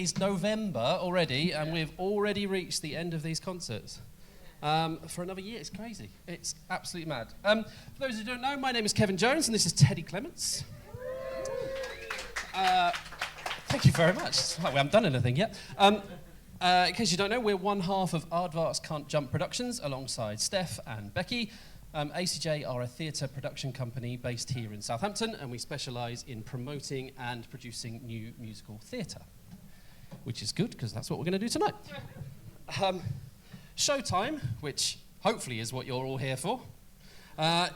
is November already, and we've already reached the end of these concerts. For another year, it's crazy. It's absolutely mad. For those who don't know, my name is Kevin Jones, and this is Teddy Clements. Thank you very much. We haven't done anything yet. In case you don't know, we're one half of Aardvark's Can't Jump Productions, alongside Steph and Becky. ACJ are a theatre production company based here in Southampton, and we specialise in promoting and producing new musical theatre, which is good, because that's what we're going to do tonight. Showtime, which hopefully is what you're all here for,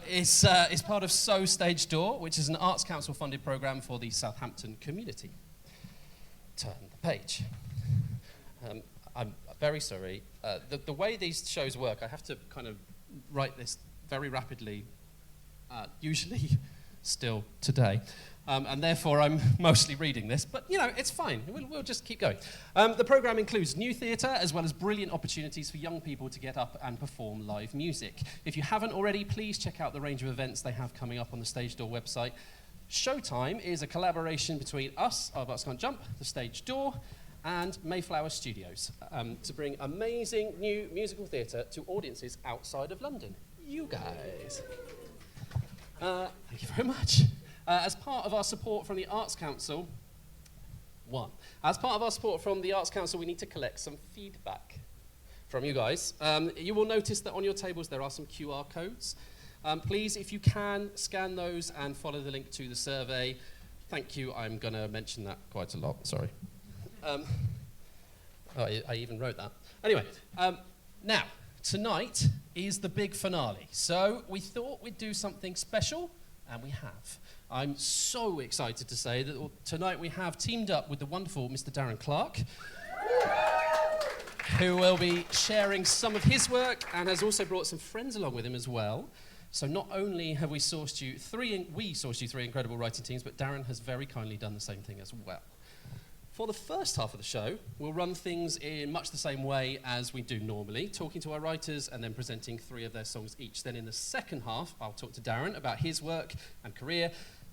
is part of So Stage Door, which is an Arts Council funded programme for the Southampton community. Turn the page. I'm very sorry. The way these shows work, I have to kind of write this very rapidly, usually still today. And therefore I'm mostly reading this, but you know, it's fine, we'll just keep going. The programme includes new theatre, as well as brilliant opportunities for young people to get up and perform live music. If you haven't already, please check out the range of events they have coming up on the Stage Door website. Showtime is a collaboration between us, Aardvark's Can't Jump, the Stage Door, and Mayflower Studios, to bring amazing new musical theatre to audiences outside of London. You guys. Thank you very much. As part of our support from the Arts Council, we need to collect some feedback from you guys. You will notice that on your tables there are some QR codes. Please, if you can, scan those and follow the link to the survey. Thank you. I'm going to mention that quite a lot. Sorry. I even wrote that. Anyway, now, tonight is the big finale. So we thought we'd do something special, and we have. I'm so excited to say that tonight we have teamed up with the wonderful Mr. Darren Clark, who will be sharing some of his work and has also brought some friends along with him as well. So not only have we sourced you three incredible writing teams, but Darren has very kindly done the same thing as well. For the first half of the show, we'll run things in much the same way as we do normally, talking to our writers and then presenting 3 of their songs each. Then in the second half, I'll talk to Darren about his work and career,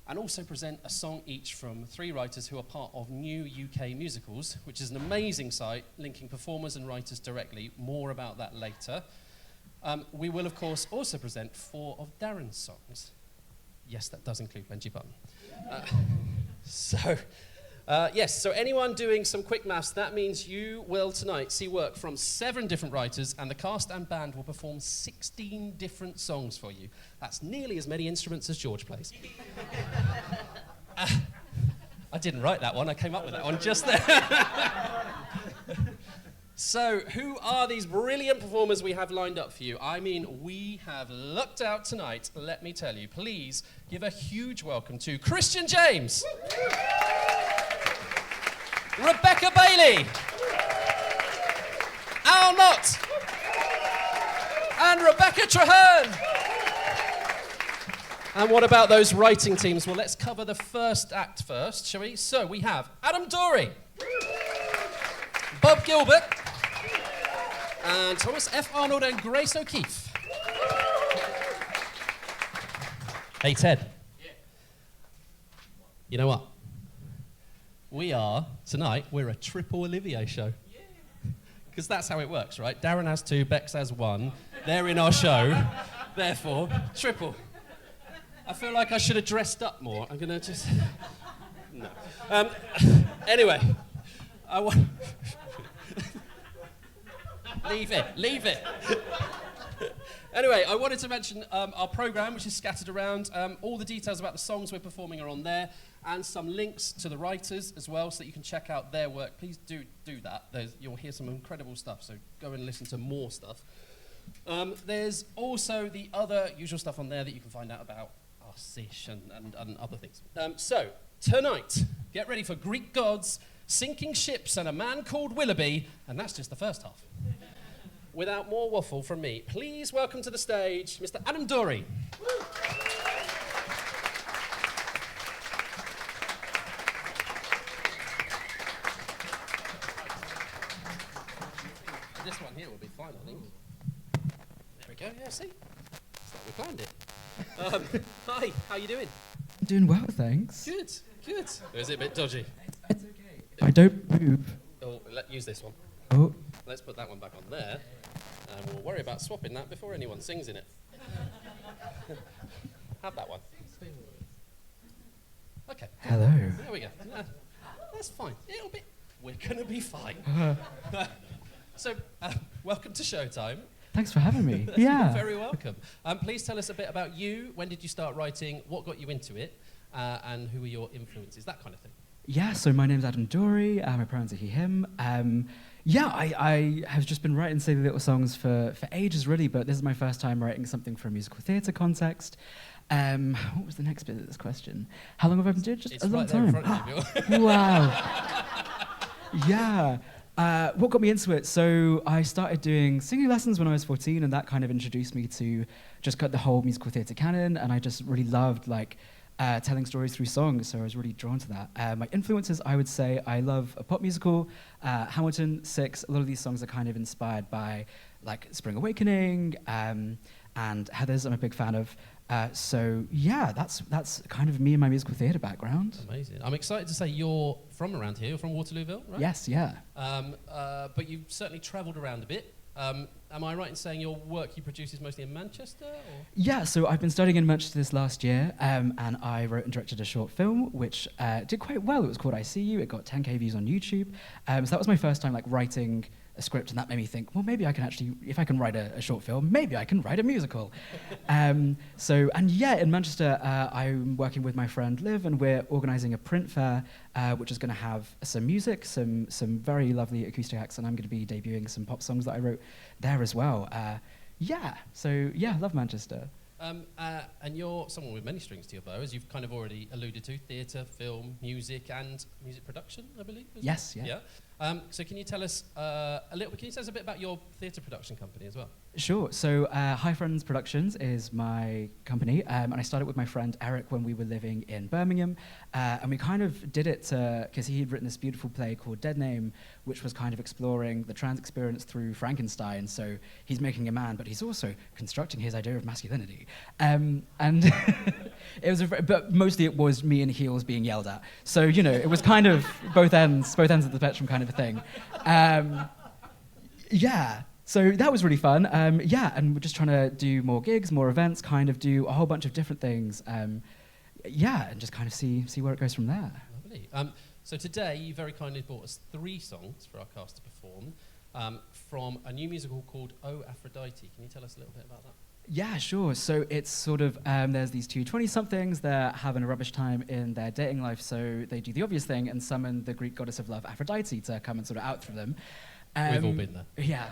and also present a song each from 3 writers who are part of New UK Musicals, which is an amazing site linking performers and writers directly. More about that later. We will, of course, also present 4 of Darren's songs. Yes, that does include Benji Button. So anyone doing some quick maths, that means you will tonight see work from 7 different writers, and the cast and band will perform 16 different songs for you. That's nearly as many instruments as George plays. I didn't write that one, I came up with that one just there. So, who are these brilliant performers we have lined up for you? I mean, we have lucked out tonight, let me tell you. Please give a huge welcome to Christian James. Rebecca Bailey, Al Knott, and Rebecca Traherne. And what about those writing teams? Well, let's cover the first act first, shall we? So we have Adam Dorey, Bob Gilbert, and Thomas F. Arnold and Grace O'Keefe. Hey, Ted. Yeah. You know what? We're a triple Olivier show. Because that's how it works, right? Darren has 2, Bex has 1. They're in our show. Therefore, triple. I feel like I should have dressed up more. I'm going to just... No. Anyway, I want... Leave it. Anyway, I wanted to mention our programme, which is scattered around. All the details about the songs we're performing are on there, and some links to the writers as well, so that you can check out their work. Please do that. You'll hear some incredible stuff, so go and listen to more stuff. There's also the other usual stuff on there that you can find out about our Sish and other things. So, tonight, get ready for Greek gods, sinking ships, and a man called Willoughby, and that's just the first half. Without more waffle from me, please welcome to the stage Mr. Adam Dorey. This one here will be fine, I think. There we go, yeah, see? It's like we planned it. Hi, how you doing? I'm doing well, thanks. Good. Or is it a bit dodgy? It's okay. If I don't move, Use this one. Oh. Let's put that one back on there, and we'll worry about swapping that before anyone sings in it. Have that one. Okay. Hello. There we go. That's fine. We're gonna be fine. So, welcome to Showtime. Thanks for having me. You're very welcome. Please tell us a bit about you. When did you start writing? What got you into it? And who were your influences? That kind of thing. Yeah, so my name's Adam Dory. My pronouns are he, him. I have just been writing silly little songs for ages, really, but this is my first time writing something for a musical theatre context. What was the next bit of this question? How long have I been doing it? Just it's a long right there time. In front of you. Wow. Yeah. What got me into it? So I started doing singing lessons when I was 14, and that kind of introduced me to just the whole musical theatre canon, and I just really loved telling stories through songs, so I was really drawn to that. My influences, I would say, I love a pop musical, Hamilton, Six. A lot of these songs are kind of inspired by Spring Awakening, and Heathers I'm a big fan of. So yeah, that's kind of me and my musical theatre background. Amazing. I'm excited to say you're from around here. You're from Waterlooville, right? Yes, yeah. But you've certainly travelled around a bit. Am I right in saying your work you produce is mostly in Manchester? Or? Yeah, so I've been studying in Manchester this last year, and I wrote and directed a short film, which did quite well. It was called I See You. It got 10k views on YouTube. So that was my first time writing a script, and that made me think, well, maybe I can actually, if I can write a short film, maybe I can write a musical. In Manchester, I'm working with my friend Liv, and we're organising a print fair, which is going to have some music, some very lovely acoustic acts, and I'm going to be debuting some pop songs that I wrote there as well. Love Manchester. And you're someone with many strings to your bow, as you've kind of already alluded to, theatre, film, music, and music production, I believe. Yes, yeah. So can you tell us a bit about your theatre production company as well? Sure. So High Friends Productions is my company, and I started with my friend Eric when we were living in Birmingham, and we kind of did it because he had written this beautiful play called Dead Name, which was kind of exploring the trans experience through Frankenstein. So he's making a man, but he's also constructing his idea of masculinity, and it was, but mostly it was me in heels being yelled at. So it was kind of both ends of the spectrum kind of a thing. So that was really fun. And we're just trying to do more gigs, more events, kind of do a whole bunch of different things. And just kind of see where it goes from there. Lovely. So today you very kindly brought us 3 songs for our cast to perform from a new musical called Oh Aphrodite. Can you tell us a little bit about that? Yeah, sure. So it's sort of, there's these two 20-somethings, they're having a rubbish time in their dating life, so they do the obvious thing and summon the Greek goddess of love, Aphrodite, to come and sort of out through them. We've all been there. Yeah.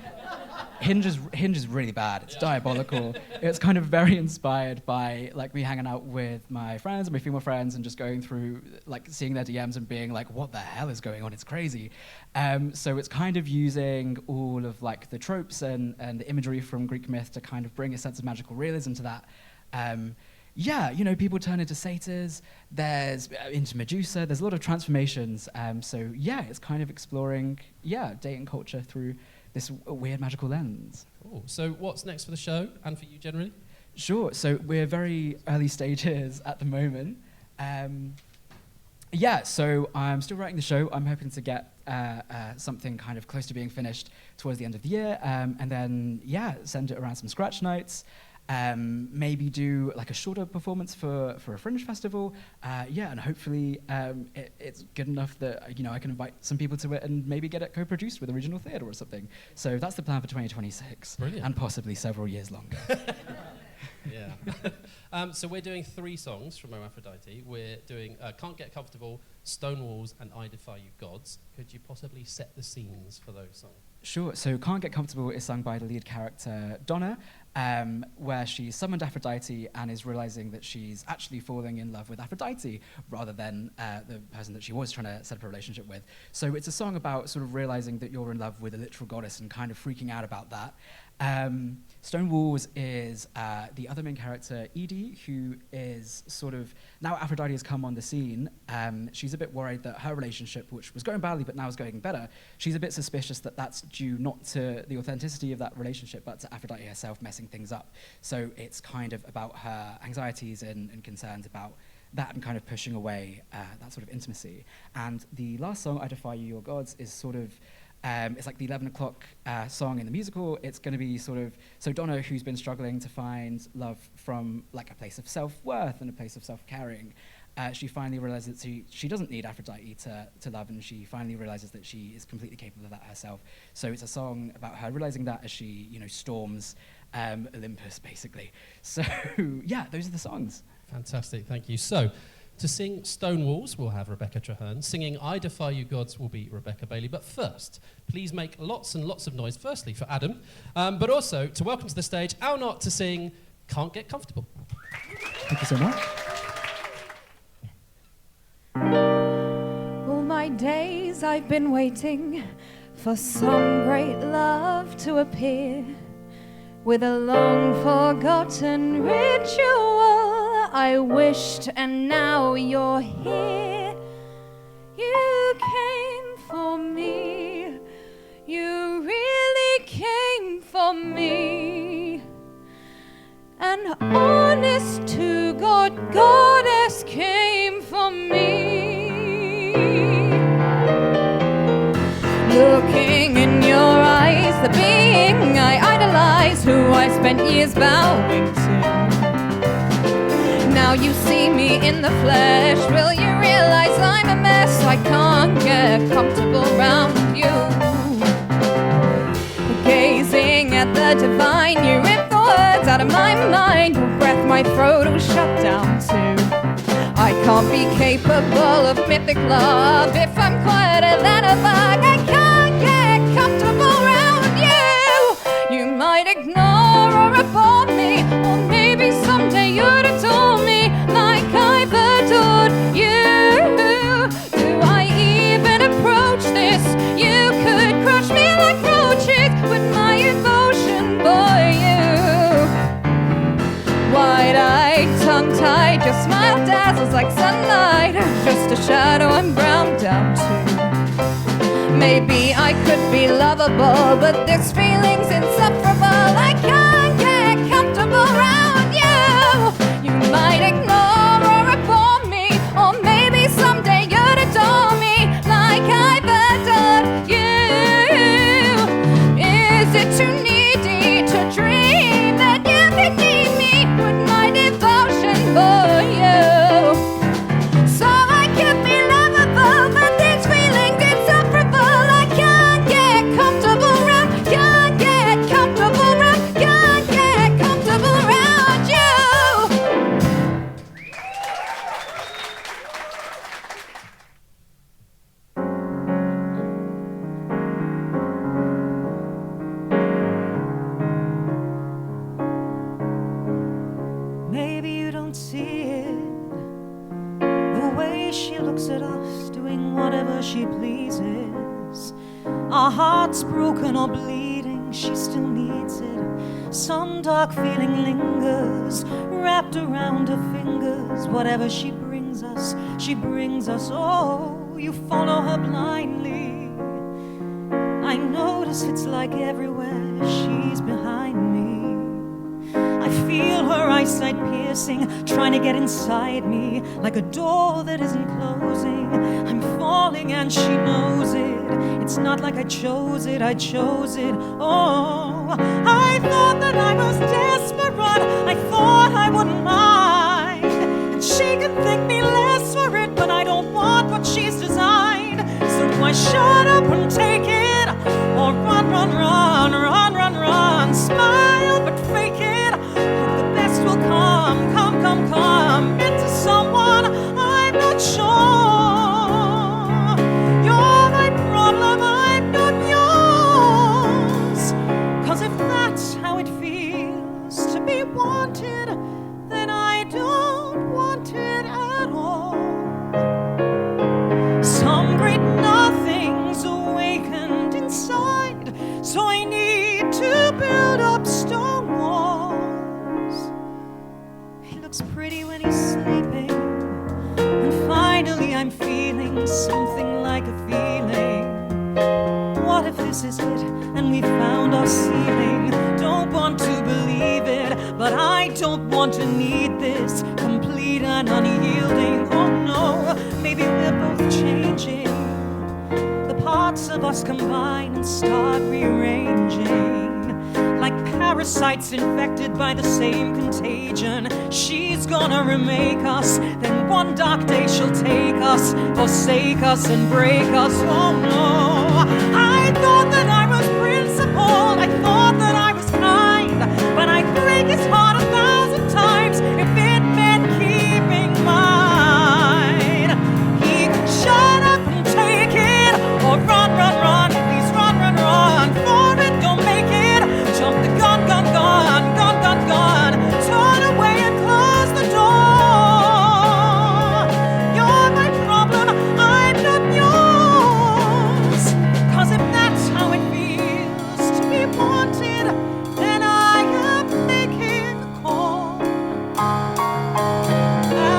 Hinge is really bad. It's diabolical. It's kind of very inspired by me hanging out with my friends and my female friends and just going through seeing their DMs and being like, what the hell is going on? It's crazy. So it's kind of using all of the tropes and the imagery from Greek myth to kind of bring a sense of magical realism to that. People turn into satyrs, there's into Medusa, there's a lot of transformations. It's kind of exploring, dating culture through this weird magical lens. Cool. So what's next for the show and for you generally? Sure, so we're very early stages at the moment. So I'm still writing the show. I'm hoping to get something kind of close to being finished towards the end of the year, and then, send it around some scratch nights. Maybe do a shorter performance for a fringe festival, and hopefully it's good enough that I can invite some people to it and maybe get it co-produced with a regional theatre or something. So that's the plan for 2026. Brilliant. And possibly several years longer. Yeah. So we're doing 3 songs from Oh Aphrodite. We're doing Can't Get Comfortable, Stone Walls, and I Defy You Gods. Could you possibly set the scenes for those songs? Sure. So Can't Get Comfortable is sung by the lead character, Donna, where she summoned Aphrodite and is realizing that she's actually falling in love with Aphrodite rather than the person that she was trying to set up a relationship with. So it's a song about sort of realizing that you're in love with a literal goddess and kind of freaking out about that. Stone Walls is the other main character, Edie, who is sort of, now Aphrodite has come on the scene, she's a bit worried that her relationship, which was going badly but now is going better, she's a bit suspicious that that's due not to the authenticity of that relationship but to Aphrodite herself messing things up. So it's kind of about her anxieties and concerns about that and kind of pushing away that sort of intimacy. And the last song, I Defy You, Your Gods, is sort of It's like the 11 o'clock song in the musical. It's going to be sort of, so Donna, who's been struggling to find love from like a place of self-worth and a place of self-caring, she finally realizes that she doesn't need Aphrodite to love, and she finally realizes that she is completely capable of that herself. So it's a song about her realizing that as she, storms Olympus, basically. So yeah, those are the songs. Fantastic, thank you. So, to sing Stone Walls, we'll have Rebecca Traherne. Singing I Defy You Gods will be Rebecca Bailey. But first, please make lots and lots of noise, firstly for Adam, but also to welcome to the stage Al Knott to sing Can't Get Comfortable. Thank you so much. All my days I've been waiting for some great love to appear, with a long forgotten ritual I wished, and now you're here. You came for me, you really came for me. An honest to God goddess came for me. Looking in your eyes, the being I idolize, who I spent years bowing to. Now you see me in the flesh, will you realize I'm a mess? I can't get comfortable around you. Gazing at the divine, you rip the words out of my mind. Your breath my throat will shut down too. I can't be capable of mythic love if I'm quieter than a bug. I can't get comfortable around you. You might ignore or abhor me, or maybe someday you'd adore me like I've adored you. Do I even approach this? You could crush me like roaches with my emotion for you. Wide-eyed, tongue-tied, your smile dazzles like sunlight. Just a shadow I'm ground down to. Maybe I could be lovable, but this feeling's insufferable. I can't get comfortable around you. You might ignore or abhor me, or maybe someday you'd adore me like I've adored you. Is it too needy to dream that you could need me with my devotion for you? So I could be lovable, but this feeling's insufferable. I can't get comfortable around, can't get comfortable around, can't get comfortable around you. Maybe you don't see it, the way she looks at us, doing whatever she pleases. Our hearts broken or bleeding, she still needs it. Some dark feeling lingers, wrapped around her fingers. Whatever she brings us, oh, you follow her blindly. I notice it's like everywhere, she's behind me. I feel her eyesight piercing, trying to get inside me, like a door that isn't closing. I'm falling and she knows it. It's not like I chose it. Oh, I thought that I was desperate, I thought I wouldn't mind, and she could think me less for it, but I don't want what she's designed. So do I shut up and take it, or run, smile but fake it, hope the best will come into someone I'm not sure. You're my problem, I'm not yours. 'Cause if that's how it feels to be wanted, then I don't want it at all. Some great nothing's awakened inside, so I need to build up stone walls. He looks pretty when he's sleeping, and finally I'm feeling something like a feeling. What if this is it, and we found our ceiling? Don't want to believe it, but I don't want to need this, complete and unyielding. Oh no, maybe we're both changing, the parts of us combine and start rearranging. Like parasites infected by the same contagion. She's gonna remake us, then one dark day she'll take us, forsake us and break us. Oh no, I thought that I was principled, I thought that I was kind, but I'd break his heart 1,000 times if it meant keeping mine. He could shut up and take it, or run, run, run, please run, run, run, for it don't make it. Jump the gun, gun, gun, gun, gun, gun, turn away and close the door. You're my problem, I'm not yours. 'Cause if that's how it feels to be wanted, then I am making the call.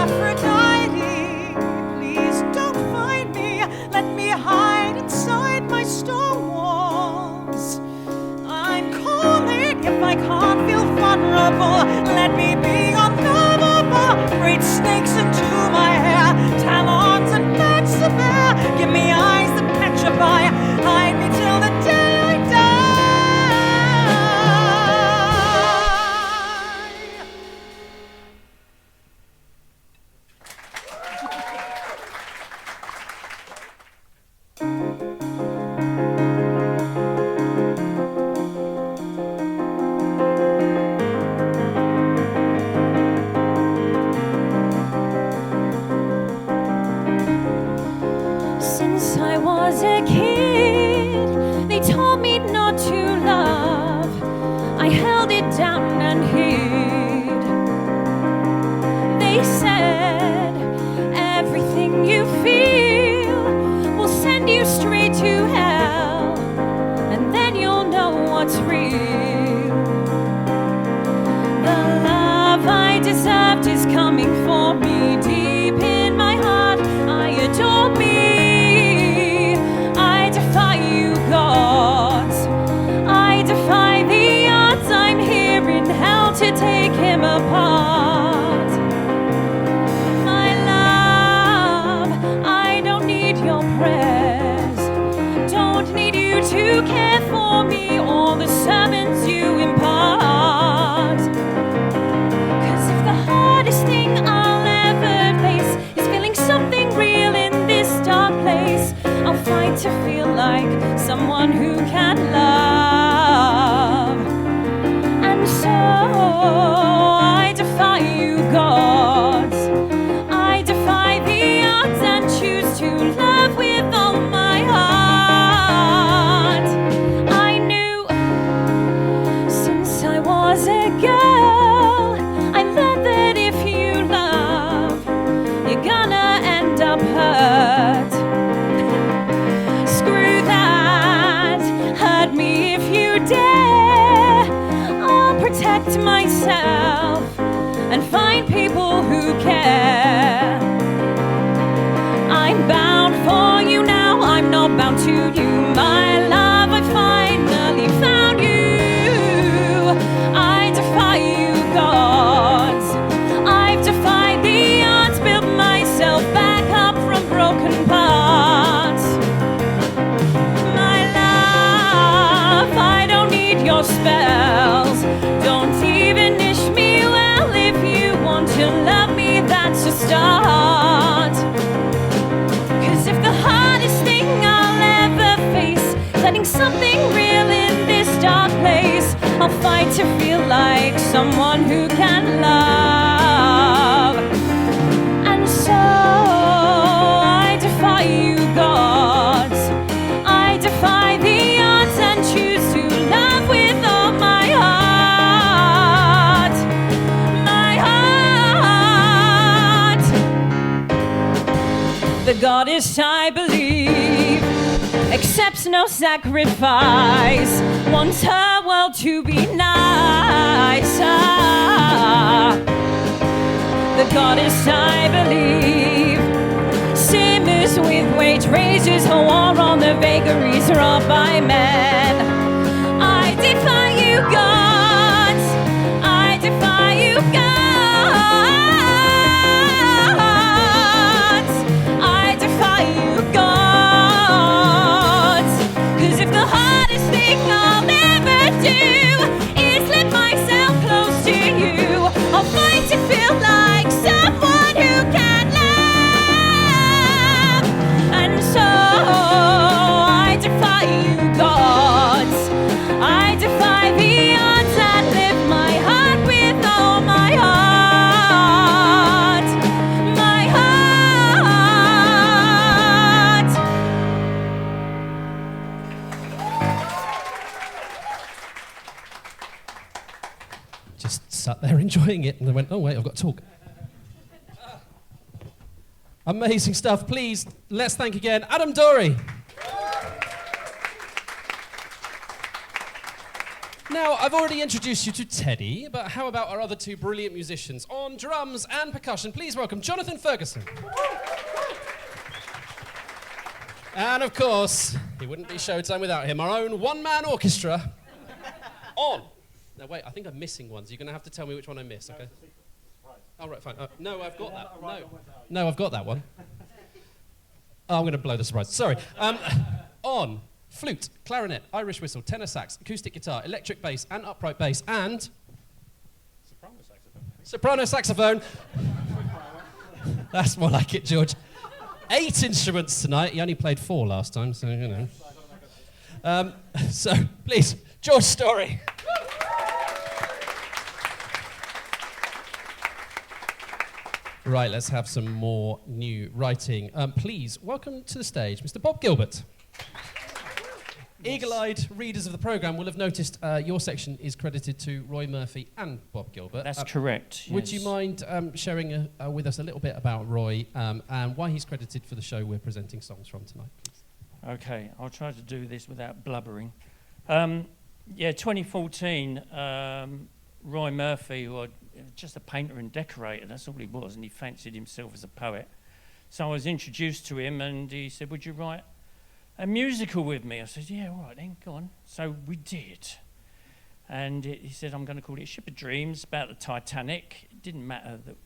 Aphrodite, please don't find me. Let me hide inside my stone walls. I'm calling if I can't feel vulnerable. Let me be unlovable. Braid snakes into my hair, talons and backs of hair. Give me eyes that petrify. Hide me till the day I die. Since I was a kid, they told me not to love. I held it down and hid. They said everything you feel will send you straight to hell, and then you'll know what's real. The love I deserved is coming for me deep in my heart. I adore me. I defy you, gods. I defy the odds. I'm here in hell to take him apart. My love, I don't need your prayers. Don't need you to care for me or the sermons you impart. 'Cause if the hardest thing I'll ever face is feeling something real in this dark place, I'll fight to feel like someone who can love. And so I defy you, gods. I defy the odds and choose to love with all my heart. I knew since I was a girl, I learned that if you love, you're gonna end up hurt. Screw that, hurt me if you dare. I'll protect myself and find people who care. I'm bound for you now, I'm not bound to you. My love, I finally found you. I defy you, gods. I've defied the odds, built myself back up from broken parts. My love, I don't need your spells. Don't even wish me well. If you want to love me, that's a start. 'Cause if the hardest thing I'll ever face is letting something real in this dark place, I'll fight to feel like someone who can love. And so I defy you, gods. I defy the odds and choose to love with all my heart. My heart. The goddess I believe accepts no sacrifice, wants her world to be nicer. The goddess I believe simmers with wage raises her war on the vagaries wrought by men. I defy you, gods. I defy you, gods. I defy you, gods. enjoying it. And they went, oh, wait, I've got to talk. Amazing stuff. Please, let's thank again Adam Dorey. Now, I've already introduced you to Teddy, but how about our other two brilliant musicians? On drums and percussion, please welcome Jonathan Ferguson. And of course, it wouldn't be Showtime without him, our own one-man orchestra. On. Now wait, I think I'm missing one, so you're going to have to tell me which one I missed, okay? Oh, right, fine. No, I've got that. No, I've got that one. Oh, I'm going to blow the surprise. Sorry. On. Flute, clarinet, Irish whistle, tenor sax, acoustic guitar, electric bass, and upright bass, and... Soprano saxophone. That's more like it, George. 8 instruments tonight. He only played 4 last time, so, you know. So, please, George Story. Right, let's have some more new writing. Please, welcome to the stage, Mr. Bob Gilbert. Eagle-eyed readers of the programme will have noticed your section is credited to Roy Murphy and Bob Gilbert. That's correct, yes. Would you mind sharing with us a little bit about Roy and why he's credited for the show we're presenting songs from tonight, please? Okay, I'll try to do this without blubbering. 2014, Roy Murphy, who was just a painter and decorator, that's all he was, and he fancied himself as a poet. So I was introduced to him and he said, would you write a musical with me? I said, yeah, all right then, go on. So we did. And he said, I'm going to call it Ship of Dreams, about the Titanic. It didn't matter that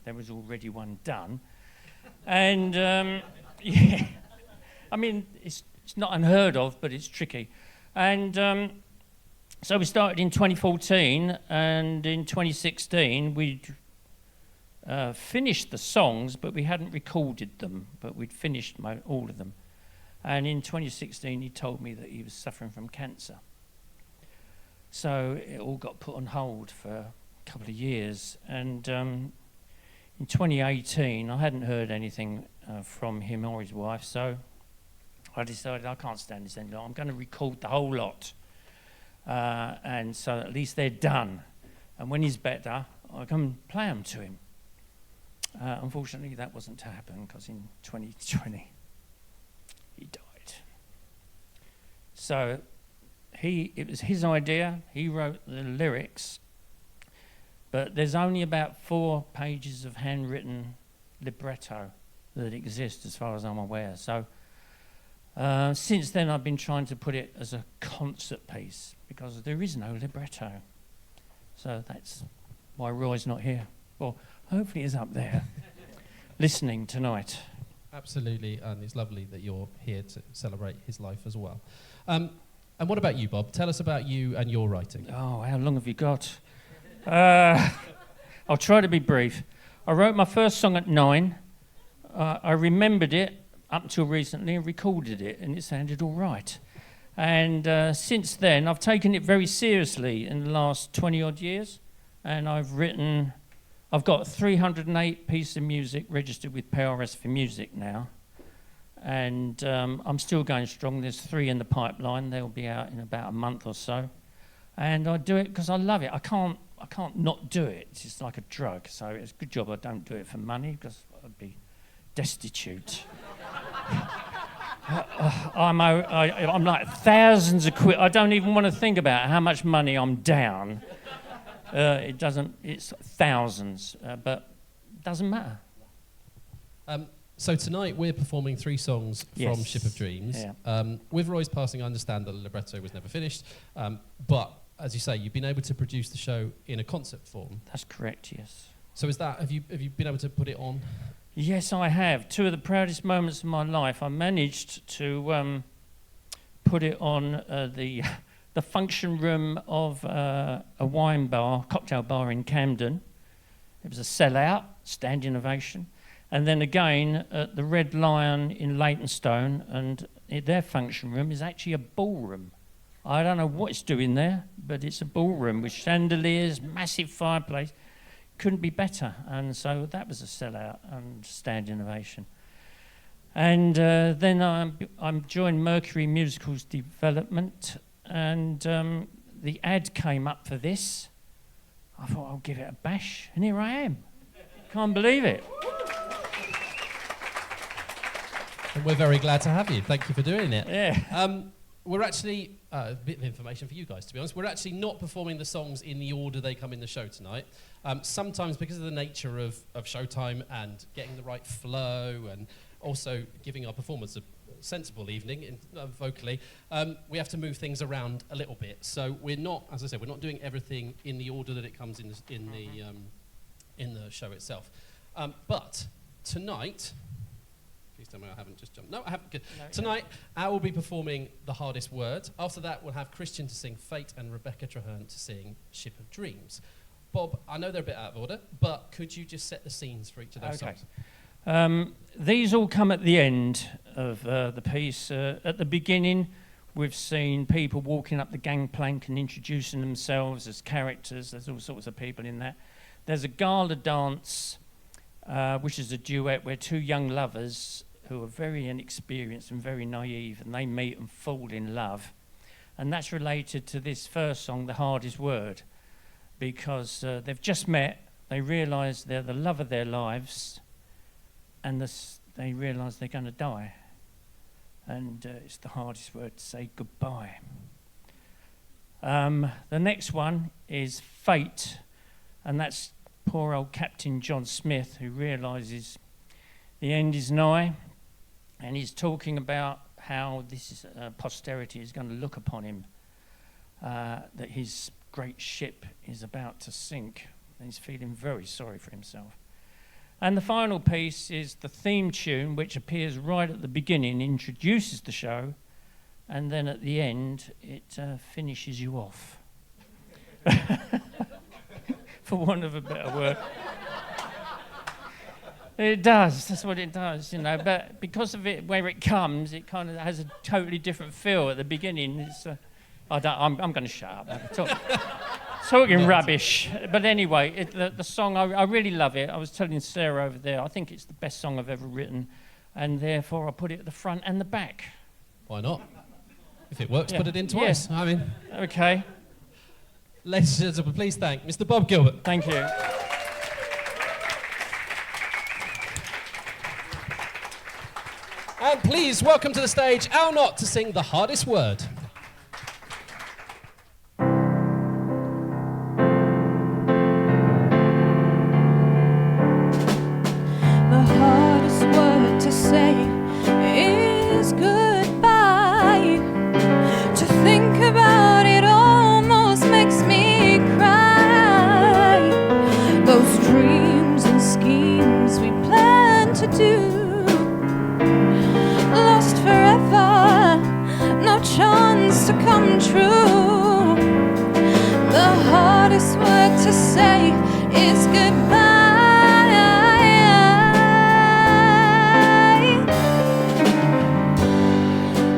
there was already one done. And, yeah, I mean, it's not unheard of, but it's tricky. And so we started in 2014, and in 2016, we'd finished the songs, but we hadn't recorded them, but we'd finished all of them. And in 2016, he told me that he was suffering from cancer. So it all got put on hold for a couple of years. And in 2018, I hadn't heard anything from him or his wife, so I decided I can't stand this any longer. I'm going to record the whole lot. And so at least they're done. And when he's better, I can play them to him. Unfortunately, that wasn't to happen, because in 2020, he died. So it was his idea. He wrote the lyrics, but there's only about 4 pages of handwritten libretto that exist, as far as I'm aware. So since then, I've been trying to put it as a concert piece, because there is no libretto. So that's why Roy's not here. Well, hopefully he's up there listening tonight. Absolutely, and it's lovely that you're here to celebrate his life as well. And what about you, Bob? Tell us about you and your writing. Oh, how long have you got? I'll try to be brief. I wrote my first song at 9. I remembered it up until recently and recorded it, and it sounded all right. And since then, I've taken it very seriously in the last 20-odd years, and I've got 308 pieces of music registered with PRS for Music now, and I'm still going strong. There's 3 in the pipeline. They'll be out in about a month or so, and I do it because I love it. I can't not do it. It's just like a drug. So it's a good job I don't do it for money, because I'd be destitute. I'm like thousands of quid. I don't even want to think about how much money I'm down. It's thousands, but it doesn't matter. So tonight we're performing 3 songs from Ship of Dreams. Yeah. With Roy's passing, I understand that the libretto was never finished, but as you say, you've been able to produce the show in a concert form. That's correct, yes. So have you been able to put it on? Yes, I have. 2 of the proudest moments of my life. I managed to put it on the function room of a wine bar, cocktail bar in Camden. It was a sellout, standing ovation. And then again at the Red Lion in Leytonstone, and their function room is actually a ballroom. I don't know what it's doing there, but it's a ballroom with chandeliers, massive fireplace. Couldn't be better. And so that was a sellout and standing ovation. And then I'm joined Mercury Musicals Development, and the ad came up for this. I thought I'll give it a bash, and here I am. Can't believe it. And we're very glad to have you. Thank you for doing it. Yeah. We're actually, a bit of information for you guys, to be honest. We're actually not performing the songs in the order they come in the show tonight. Sometimes because of the nature of Showtime and getting the right flow and also giving our performers a sensible evening vocally, we have to move things around a little bit. So we're not, as I said, we're not doing everything in the order that it comes in the show itself. But tonight, please tell me I haven't just jumped. No, I haven't. Good. No, tonight, I will be performing The Hardest Word. After that, we'll have Christian to sing Fate and Rebecca Traherne to sing Ship of Dreams. Bob, I know they're a bit out of order, but could you just set the scenes for each of those songs? These all come at the end of the piece. At the beginning, we've seen people walking up the gangplank and introducing themselves as characters. There's all sorts of people in that. There's a gala dance, which is a duet where two young lovers who are very inexperienced and very naive, and they meet and fall in love. And that's related to this first song, The Hardest Word, because they've just met, they realise they're the love of their lives, and they realise they're going to die. And it's the hardest word to say goodbye. The next one is Fate, and that's poor old Captain John Smith, who realises the end is nigh, and he's talking about how this posterity is going to look upon him, that his great ship is about to sink, and he's feeling very sorry for himself. And the final piece is the theme tune, which appears right at the beginning, introduces the show, and then at the end it finishes you off. For want of a better word. It does, that's what it does, you know, but because of it, where it comes, it kind of has a totally different feel at the beginning. It's, I'm going to shut up. Talking rubbish. But anyway, the song, I really love it. I was telling Sarah over there, I think it's the best song I've ever written, and therefore I put it at the front and the back. Why not? If it works, put it in twice. I mean... Okay. Ladies and gentlemen, please thank Mr. Bob Gilbert. Thank you. And please welcome to the stage Al Knott to sing The Hardest Word. The hardest word to say is goodbye. To think about it almost makes me cry. Those dreams and schemes we planned to do, lost forever, no chance to come true. The hardest word to say is goodbye.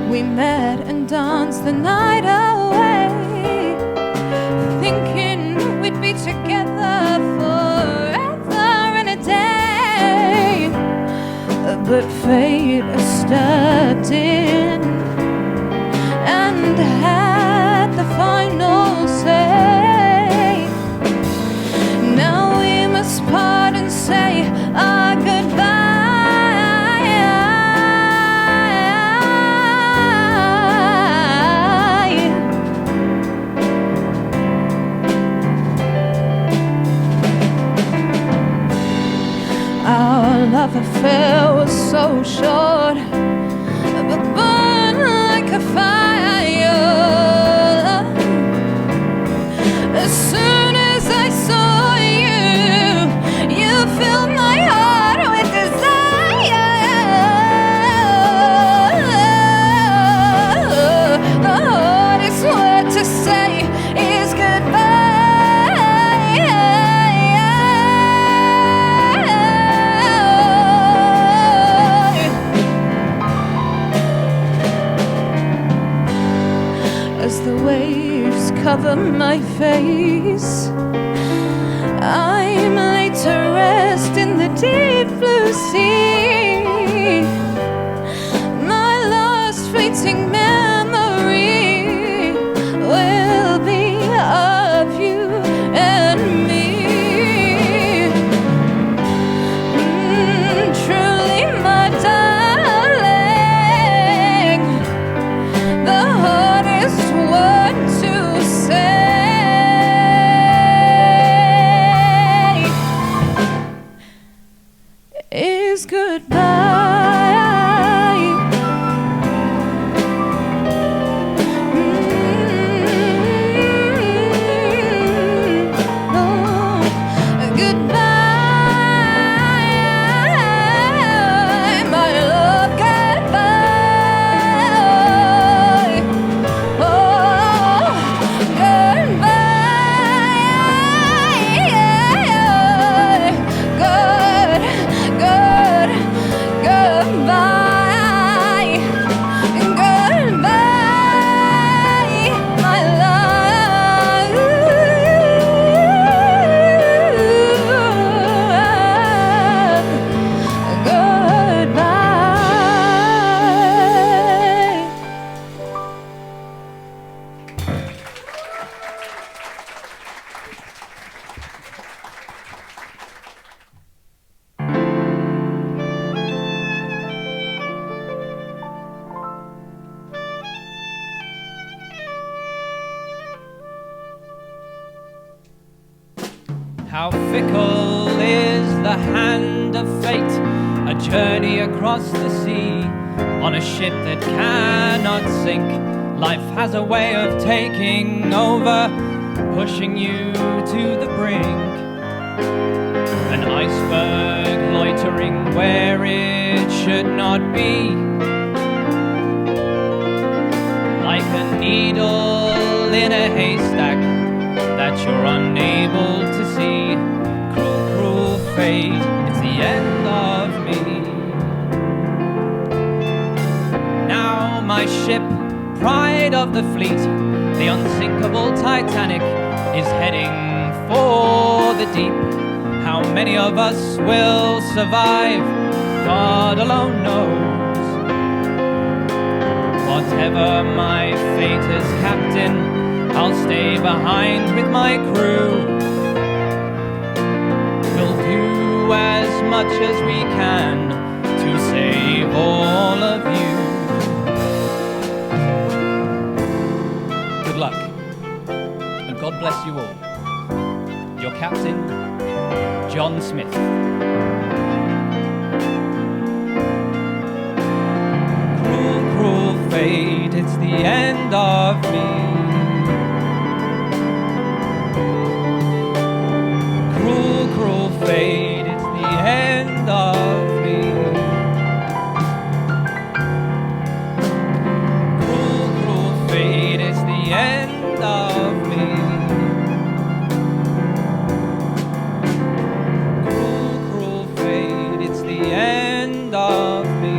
We met and danced the night away, thinking we'd be together forever and a day. But fate stepped in and had the final say. Now we must part and say our goodbye. Our love affair was so short, but burned like a fire. As soon as I saw you, you filled my heart with desire. The hardest word to say is goodbye. As the waves cover my face, I'm laid to rest in the deep blue sea. My last fleeting memory will be of you and me. is goodbye. How fickle is the hand of fate, a journey across the sea. On a ship that cannot sink, life has a way of taking over, pushing you to the brink. An iceberg loitering where it should not be, like a needle in a haystack that you're unable to see. Cruel, cruel fate, it's the end of me. Now my ship, pride of the fleet, the unsinkable Titanic, is heading for the deep. How many of us will survive? God alone knows. Whatever my fate as captain, I'll stay behind with my crew. We'll do as much as we can to save all of you. Good luck, and God bless you all. Your captain, John Smith. Cruel, cruel fate, it's the end of me. Cruel fate, it's the end of me. Cruel, cruel fate, it's the end of me. Cruel, cruel fate, it's the end of me.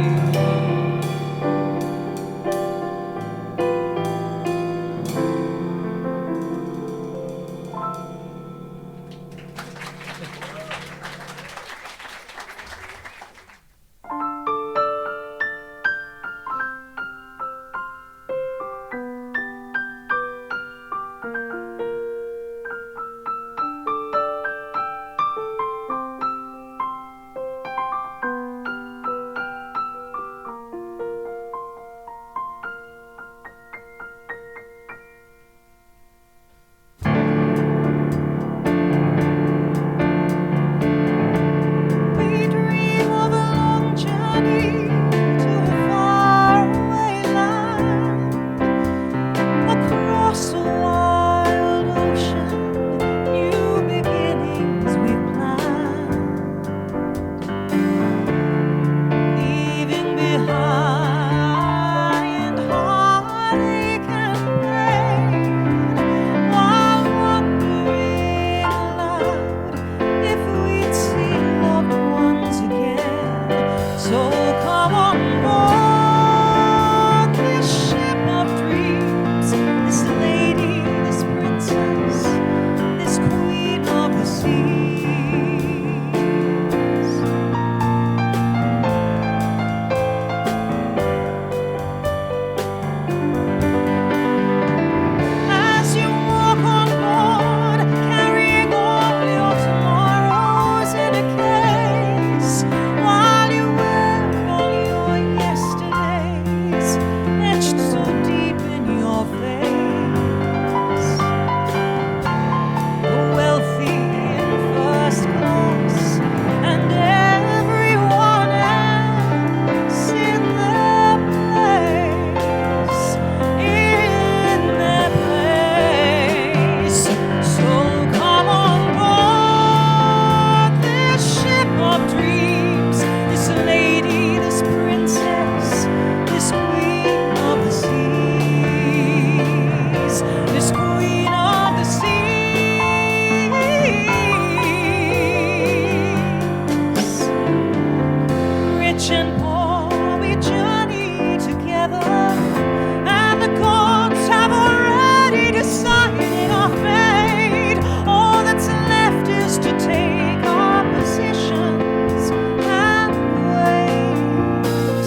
push and pull, we journey together, and the gods have already decided our fate. All that's left is to take our positions and wait,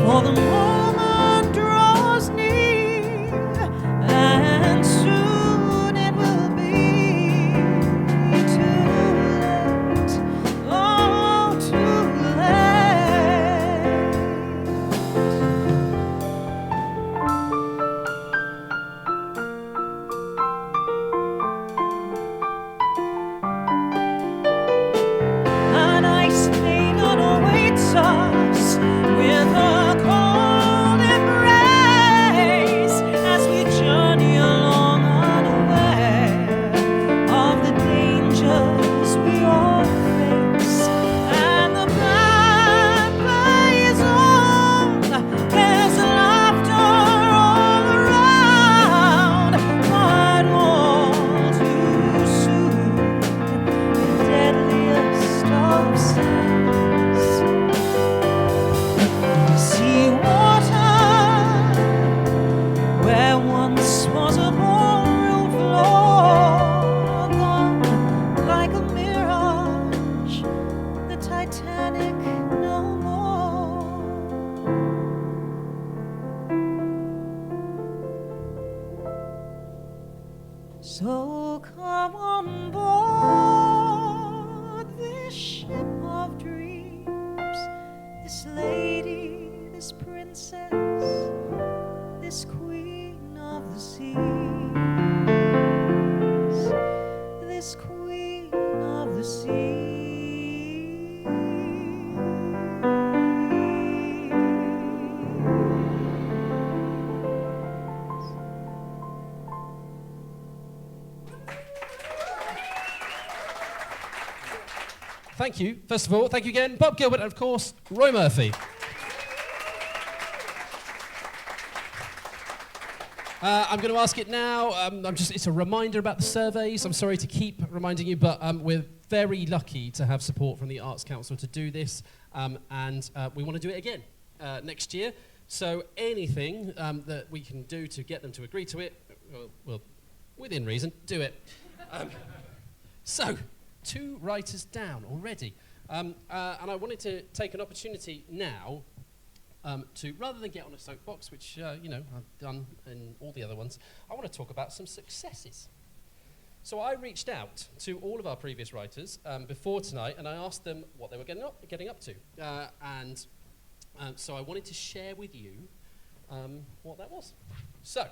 for the moment draws near, and soon it will be too late, oh, too late. An ice pagan awaits us with a cold embrace as we journey along unaware of the dangers we all face. And the band plays on, there's laughter all around, but all too soon the deadliest of sounds. Sea water, where once was a ballroom floor, gone like a mirage, the Titanic no more. So come on board this ship of dreams, this lady, this princess, this queen of the seas, this queen of the seas. Thank you. First of all, thank you again, Bob Gilbert, and of course, Roy Murphy. I'm going to ask it now. It's a reminder about the surveys. I'm sorry to keep reminding you, but we're very lucky to have support from the Arts Council to do this, and we want to do it again next year. So anything that we can do to get them to agree to it, well within reason, do it. So, 2 writers down already. And I wanted to take an opportunity now to, rather than get on a soapbox, which, I've done in all the other ones, I want to talk about some successes. So I reached out to all of our previous writers before tonight, and I asked them what they were getting up to. So I wanted to share with you what that was. So,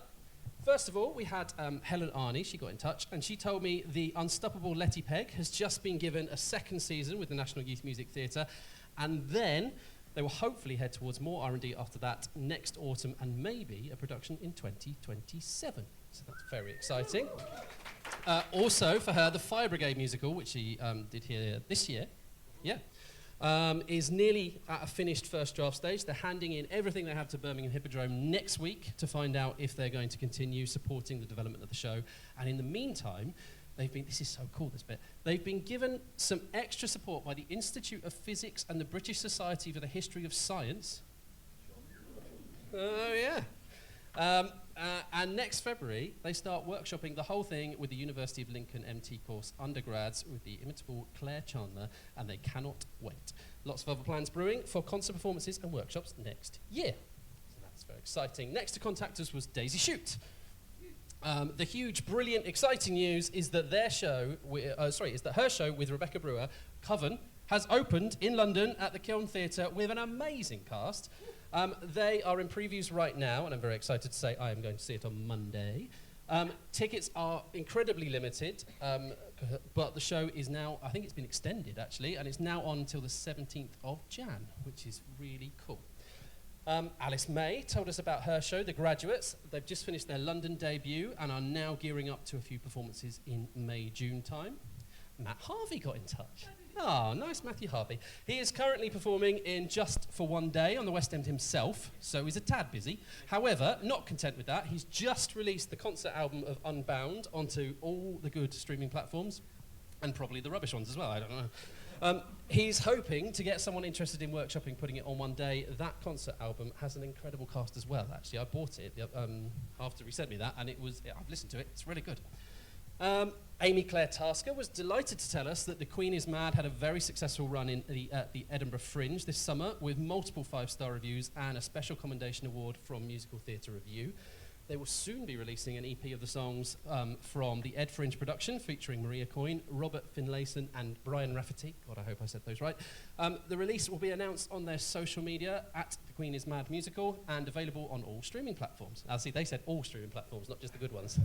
first of all, we had Helen Arney. She got in touch, and she told me the unstoppable Letty Pegg has just been given a 2nd season with the National Youth Music Theatre, and then they will hopefully head towards more R&D after that next autumn, and maybe a production in 2027. So that's very exciting. Also, for her, the Fire Brigade musical, which she did here this year, is nearly at a finished first draft stage. They're handing in everything they have to Birmingham Hippodrome next week to find out if they're going to continue supporting the development of the show. And in the meantime, this is so cool, this bit, they've been given some extra support by the Institute of Physics and the British Society for the History of Science. Oh, yeah. And next February, they start workshopping the whole thing with the University of Lincoln MT course undergrads with the inimitable Claire Chandler, and they cannot wait. Lots of other plans brewing for concert performances and workshops next year. So that's very exciting. Next to contact us was Daisy Shoot. The huge, brilliant, exciting news is that her show with Rebecca Brewer, Coven, has opened in London at the Kiln Theatre with an amazing cast. They are in previews right now, and I'm very excited to say I am going to see it on Monday. Tickets are incredibly limited, but the show is now, I think it's been extended actually, and it's now on until the 17th of Jan, which is really cool. Alice May told us about her show, The Graduates. They've just finished their London debut and are now gearing up to a few performances in May, June time. Matt Harvey got in touch. Oh, nice, Matthew Harvey. He is currently performing in Just for One Day on the West End himself, so he's a tad busy. However, not content with that, he's just released the concert album of Unbound onto all the good streaming platforms, and probably the rubbish ones as well, I don't know. He's hoping to get someone interested in workshopping, putting it on one day. That concert album has an incredible cast as well, actually. I bought it after he sent me that, and I've listened to it. It's really good. Amy Claire Tasker was delighted to tell us that The Queen is Mad had a very successful run in the Edinburgh Fringe this summer with multiple 5-star reviews and a special commendation award from Musical Theatre Review. They will soon be releasing an EP of the songs from the Ed Fringe production featuring Maria Coyne, Robert Finlayson and Brian Rafferty. God, I hope I said those right. The release will be announced on their social media at The Queen is Mad Musical and available on all streaming platforms. See, they said all streaming platforms, not just the good ones.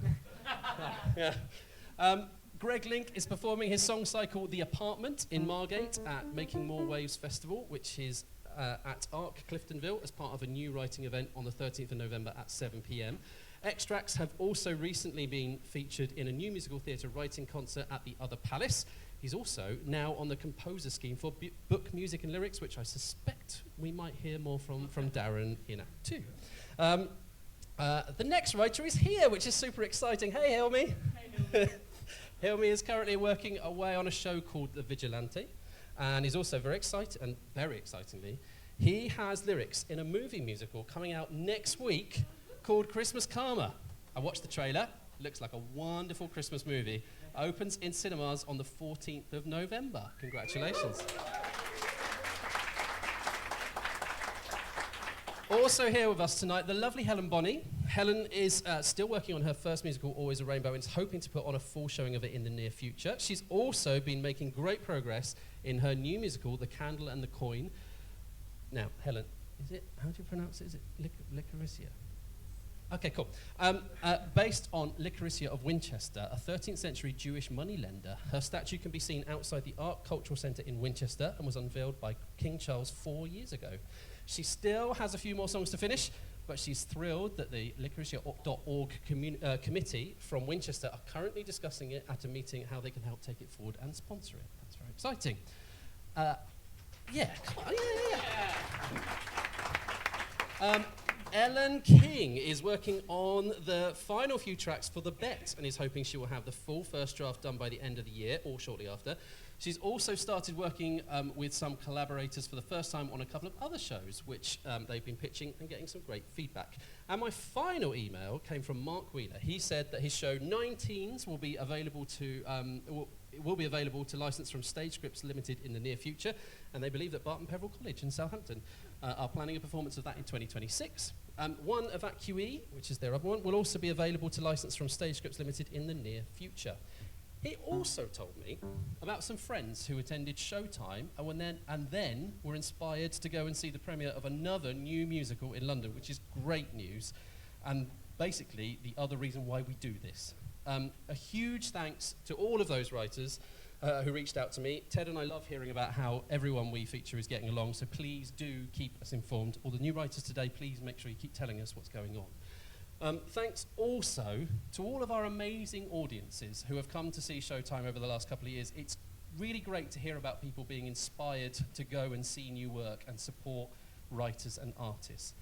Yeah. Greg Link is performing his song cycle The Apartment in Margate at Making More Waves Festival, which is at Arc Cliftonville as part of a new writing event on the 13th of November at 7 p.m. Extracts have also recently been featured in a new musical theatre writing concert at the Other Palace. He's also now on the composer scheme for book music and lyrics, which I suspect we might hear more from Darren in Act 2. The next writer is here, which is super exciting. Hey, Hilmi. Hey, Hilmi is currently working away on a show called The Vigilante. And he's also very excited, and very excitingly, he has lyrics in a movie musical coming out next week called Christmas Karma. I watched the trailer. Looks like a wonderful Christmas movie. Opens in cinemas on the 14th of November. Congratulations. Also here with us tonight, the lovely Helen Bonney. Helen is still working on her first musical, Always a Rainbow, and is hoping to put on a full showing of it in the near future. She's also been making great progress in her new musical, The Candle and the Coin. Now, Helen, how do you pronounce it? Is it Licoricia? Okay, cool. Based on Licoricia of Winchester, a 13th century Jewish moneylender, her statue can be seen outside the Art Cultural Centre in Winchester and was unveiled by King Charles 4 years ago. She still has a few more songs to finish, but she's thrilled that the licoricia.org committee from Winchester are currently discussing it at a meeting, how they can help take it forward and sponsor it. That's very exciting. Come on, Ellen King is working on the final few tracks for The Bet and is hoping she will have the full first draft done by the end of the year or shortly after. She's also started working with some collaborators for the first time on a couple of other shows, which they've been pitching and getting some great feedback. And my final email came from Mark Wheeler. He said that his show 19s will be available to license from Stage Scripts Limited in the near future, and they believe that Barton Peveril College in Southampton are planning a performance of that in 2026. One Evacuee, which is their other one, will also be available to license from Stage Scripts Limited in the near future. He also told me about some friends who attended Showtime and then were inspired to go and see the premiere of another new musical in London, which is great news, and basically the other reason why we do this. A huge thanks to all of those writers who reached out to me. Ted and I love hearing about how everyone we feature is getting along, so please do keep us informed. All the new writers today, please make sure you keep telling us what's going on. Thanks also to all of our amazing audiences who have come to see Showtime over the last couple of years. It's really great to hear about people being inspired to go and see new work and support writers and artists.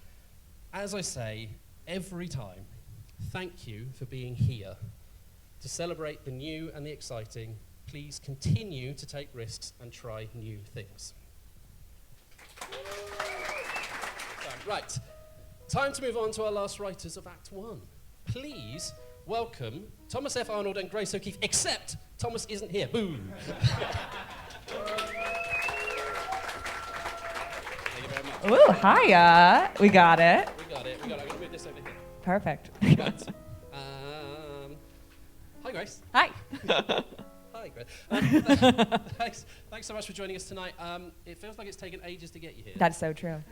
As I say every time, thank you for being here to celebrate the new and the exciting. Please continue to take risks and try new things. Right. Time to move on to our last writers of Act 1. Please welcome Thomas F. Arnold and Grace O'Keefe, except Thomas isn't here. Boo! Thank you very much. Ooh, hiya. We got it. We got it. I'm going to move this over here. Perfect. Right. Hi, Grace. Hi. Hi, Grace. Thanks so much for joining us tonight. It feels like it's taken ages to get you here. That's so true.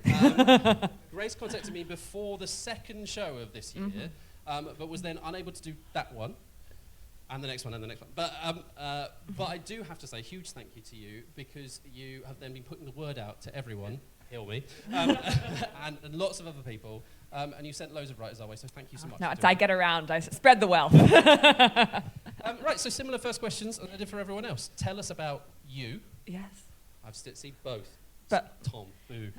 Grace contacted me before the second show of this year, but was then unable to do that one, and the next one, and the next one. But I do have to say, huge thank you to you, because you have then been putting the word out to everyone, Hilmi, and lots of other people, and you sent loads of writers our way, so thank you so much. No, it's I get around. I spread the wealth. Right, so similar first questions as I did for everyone else. Tell us about you. Yes. I've seen both. But Tom, boo.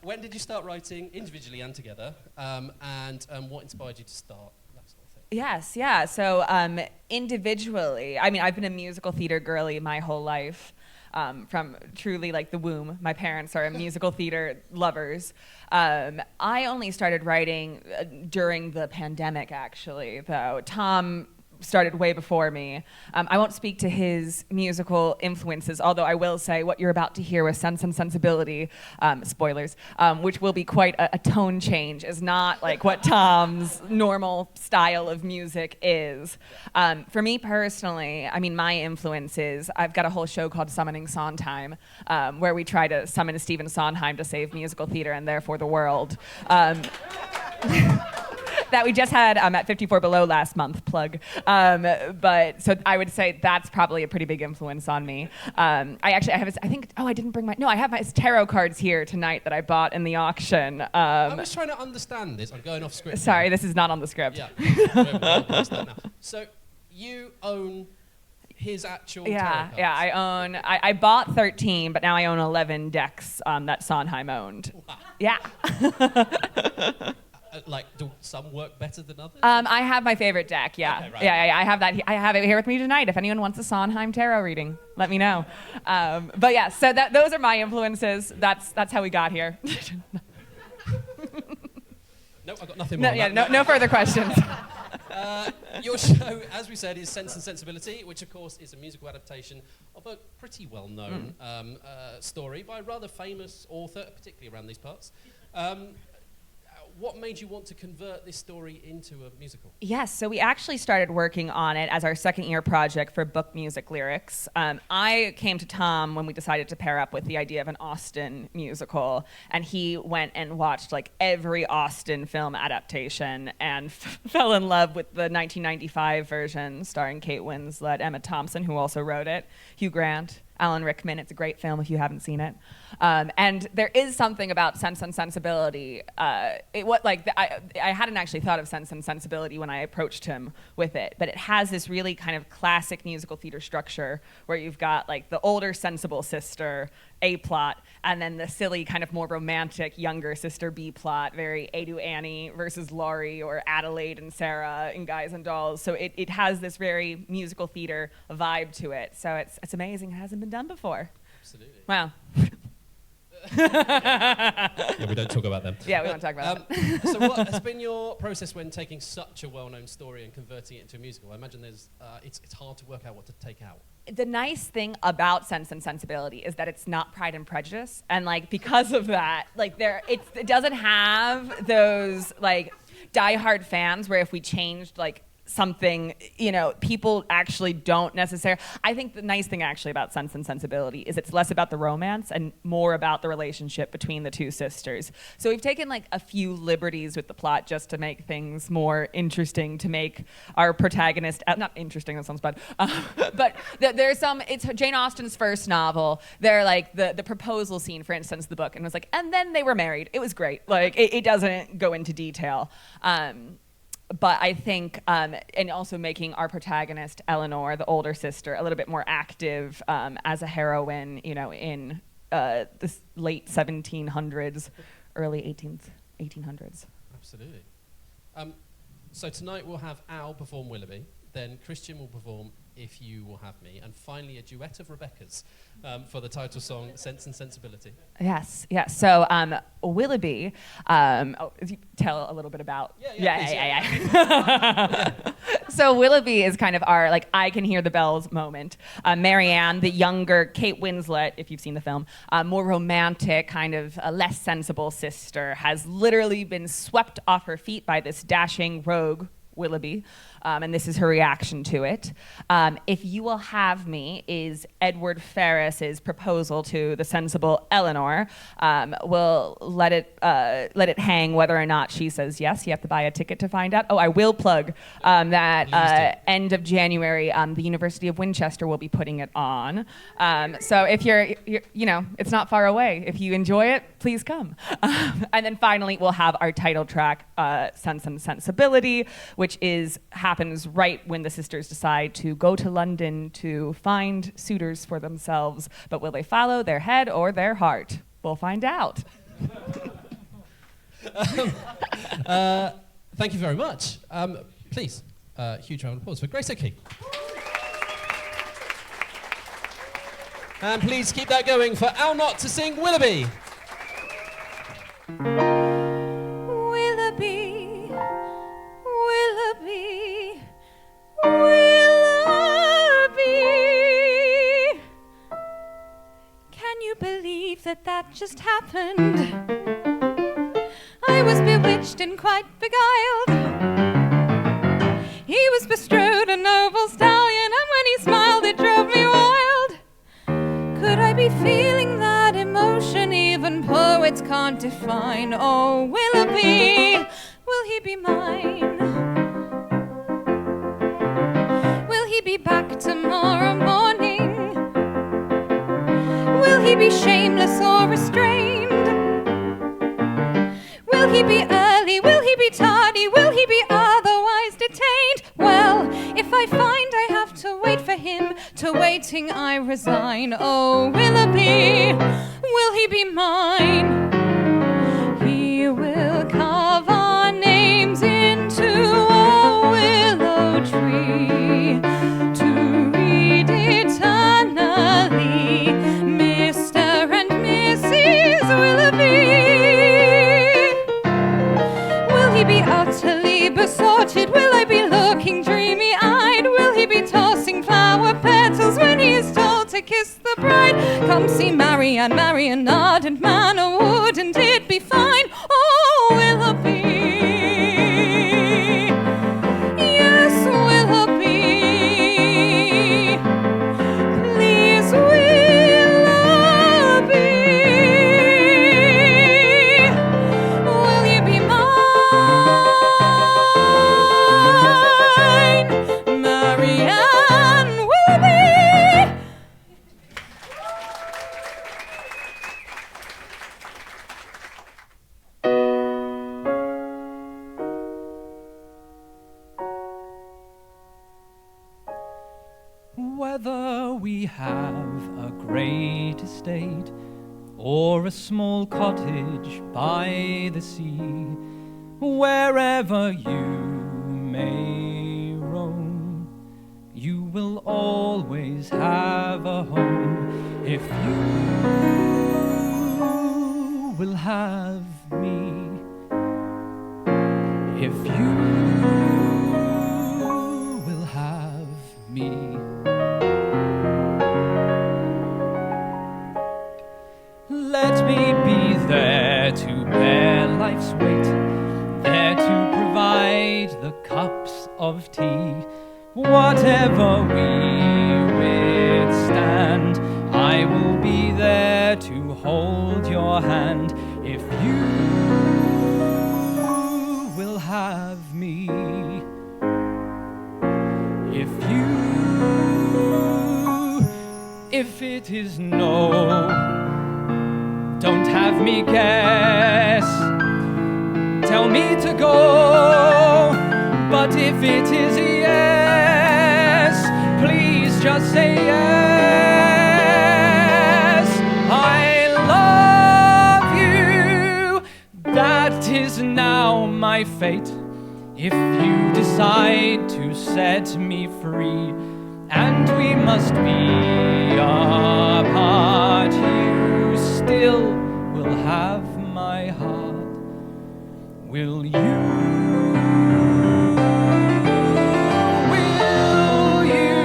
When did you start writing, individually and together, and what inspired you to start? That sort of thing. Yes, yeah. So individually, I mean, I've been a musical theater girly my whole life. from truly like the womb. My parents are musical theater lovers. I only started writing during the pandemic, actually, though. Tom started way before me. I won't speak to his musical influences, although I will say what you're about to hear with Sense and Sensibility, spoilers, which will be quite a tone change, is not like what Tom's normal style of music is. For me personally, I mean, my influences, I've got a whole show called Summoning Sondheim, where we try to summon Stephen Sondheim to save musical theater and therefore the world. That we just had at 54 Below last month, plug. But so I would say that's probably a pretty big influence on me. I didn't bring I have my tarot cards here tonight that I bought in the auction. I'm just trying to understand this. I'm going off script. Sorry, this is not on the script. Yeah. So you own his actual tarot cards? Yeah, I bought 13, but now I own 11 decks that Sondheim owned. Wow. Yeah. Do some work better than others? I have my favorite deck, yeah. Okay, right. Yeah, I have that. I have it here with me tonight. If anyone wants a Sondheim tarot reading, let me know. But yeah, so those are my influences. That's how we got here. Nope, I've got nothing more. No further questions. Your show, as we said, is Sense and Sensibility, which of course is a musical adaptation of a pretty well-known story by a rather famous author, particularly around these parts. What made you want to convert this story into a musical? Yes, so we actually started working on it as our second-year project for book music lyrics. I came to Tom when we decided to pair up with the idea of an Austen musical, and he went and watched like every Austen film adaptation and fell in love with the 1995 version starring Kate Winslet, Emma Thompson, who also wrote it, Hugh Grant, Alan Rickman. It's a great film if you haven't seen it. And there is something about Sense and Sensibility. I hadn't actually thought of Sense and Sensibility when I approached him with it, but it has this really kind of classic musical theater structure where you've got like the older sensible sister, A plot, and then the silly kind of more romantic younger sister, B plot, very Adu Annie versus Laurie or Adelaide and Sarah in Guys and Dolls. So it has this very musical theater vibe to it. So it's amazing. It hasn't been done before. Absolutely. Wow. Yeah, we don't talk about them. Yeah, we won't talk about them. So what has been your process when taking such a well-known story and converting it into a musical? I imagine it's hard to work out what to take out. The nice thing about Sense and Sensibility is that it's not Pride and Prejudice, and like because of that, like it doesn't have those like diehard fans where if we changed like something, people actually don't necessarily. I think the nice thing actually about Sense and Sensibility is it's less about the romance and more about the relationship between the two sisters. So we've taken like a few liberties with the plot just to make things more interesting, to make our protagonist, not interesting, that sounds bad, but there's it's Jane Austen's first novel. They're like the proposal scene, for instance, the book, and it was like, and then they were married. It was great. Like it doesn't go into detail. But I think, and also making our protagonist, Eleanor, the older sister, a little bit more active as a heroine, in the late 1700s, early 1800s. Absolutely. So tonight we'll have Al perform Willoughby, then Christian will perform If You Will Have Me, and finally a duet of Rebecca's for the title song, Sense and Sensibility. Yes. So Willoughby, tell a little bit about... Yeah. So Willoughby is kind of our, like, I can hear the bells moment. Marianne, the younger Kate Winslet, if you've seen the film, more romantic, kind of less sensible sister, has literally been swept off her feet by this dashing rogue, Willoughby, and this is her reaction to it. If You Will Have Me is Edward Ferris's proposal to the sensible Eleanor. We'll let it hang whether or not she says yes. You have to buy a ticket to find out. Oh, I will plug that end of January, the University of Winchester will be putting it on. So if you're, it's not far away. If you enjoy it, please come. And then finally, we'll have our title track, Sense and Sensibility, which happens right when the sisters decide to go to London to find suitors for themselves. But will they follow their head or their heart? We'll find out. Thank you very much. Please, huge round of applause for Grace O'Keefe. And please keep that going for Al Knott to sing Willoughby. Willoughby, Willoughby, Willoughby. Can you believe that just happened? I was bewitched and quite beguiled. He was bestrode a noble stallion, and when he smiled it drove me wild. Could I be feeling that emotion even poets can't define? Oh, Willoughby, will he be mine? Will he be back tomorrow morning? Will he be shameless or restrained? Will he be early? Will he be tardy? Will he be otherwise detained? Well, if I find I have to wait for him, to waiting I resign. Oh, Willoughby, will he be mine? He will carve our names into a willow tree to read eternally, Mr. and Mrs. Willoughby. Will he be utterly besotted? Will I be looking dreamy-eyed? Will he be tossing flower petals when he is told to kiss the bride? Come see Marianne, marry an ardent man, or wouldn't it be fine? Oh, Willoughby, yes, Willoughby, please, Willoughby, will you be mine? Marianne Willoughby. Whether we have a great estate or a small cottage by the sea, wherever you may roam, you will always have a home if you will have me. If you will have me. Let me be there to bear life's weight, there to provide the cups of tea. Whatever we withstand, I will be there to hold your hand if you will have me. If it is no, don't have me guess. Tell me to go, but if it is a yes, please just say yes. I love you, that is now my fate. If you decide to set me free, and we must be apart, you still will have my heart. Will you? Will you?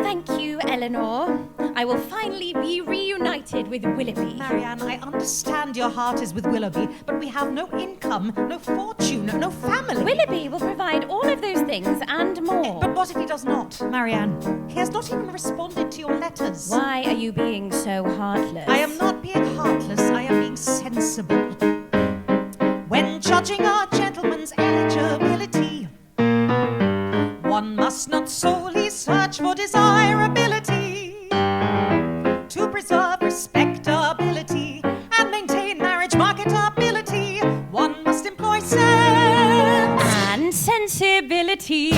Thank you, Eleanor. I will finally be reunited with Willoughby. Marianne, I understand your heart is with Willoughby, but we have no income, no fortune, no family. Willoughby will provide all of those things and more. But what if he does not, Marianne? He has not even responded to your letters. Why are you being so heartless? I am not being heartless, I am being sensible. When judging a gentleman's eligibility, one must not solely search for desirability. To preserve respectability and maintain marriage marketability, one must employ sense and sensibility.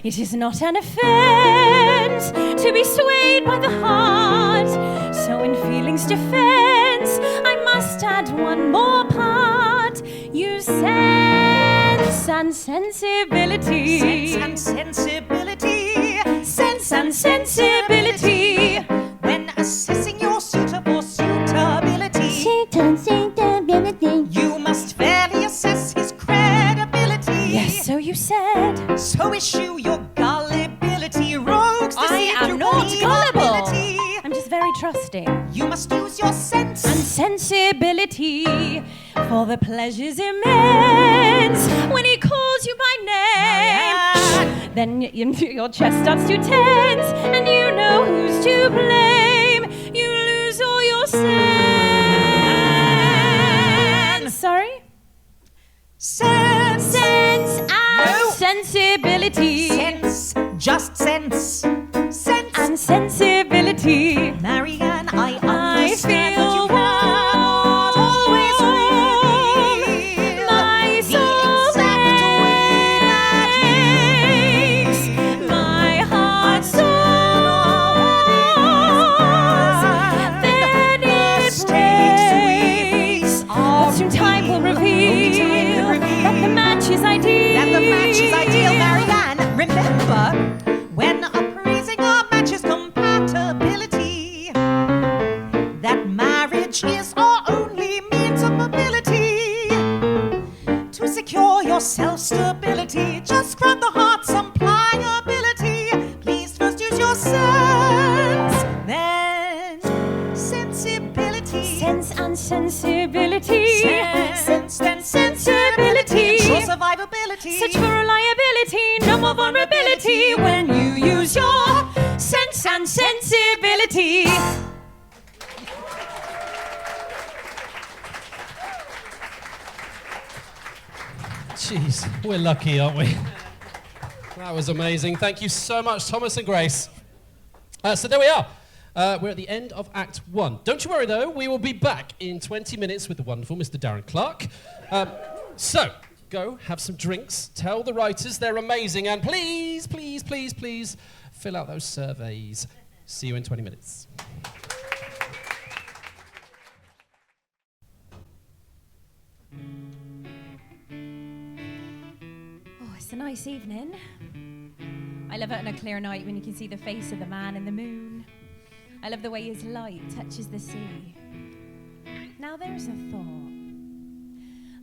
It is not an offence to be swayed by the heart. So in feeling's defence, I must one more part. Use sense and sensibility. Sense and sensibility. Sense and sensibility. When assessing your suitor for suitability, you must fairly assess his credibility. Yes, so you said. So issue your gullibility, rogues. I am not gullible. I'm just very trusting. You must use your sense And sensibility for the pleasures immense when he calls you by name. Then your chest starts to tense and you know who's to blame. You lose all your sense. Sorry? sense. Sense and No. sensibility. Sense, just sense. Sense And sensibility. Marianne, I I understand feel that you cannot always feel my the soul exact way that breaks. My heart soars. Then it breaks. But soon time will reveal that the match is ideal. That the match is ideal, Marianne. Remember, when appraising our match's compatibility, that marriage is our only means of mobility. To secure your self-stability, just grant the heart some pliability. Please first use your sense, then sensibility. Sense and sensibility. Sense, then sensibility. Ensure survivability. Such for reliability, no more vulnerability when you use your sense and sensibility. Jeez, we're lucky, aren't we? That was amazing. Thank you so much, Thomas and Grace. So there we are. We're at the end of Act 1. Don't you worry, though. We will be back in 20 minutes with the wonderful Mr. Darren Clark. So, go have some drinks. Tell the writers they're amazing. And please, please, please, please fill out those surveys. See you in 20 minutes. Oh, it's a nice evening. I love it on a clear night when you can see the face of the man in the moon. I love the way his light touches the sea. Now there's a thought.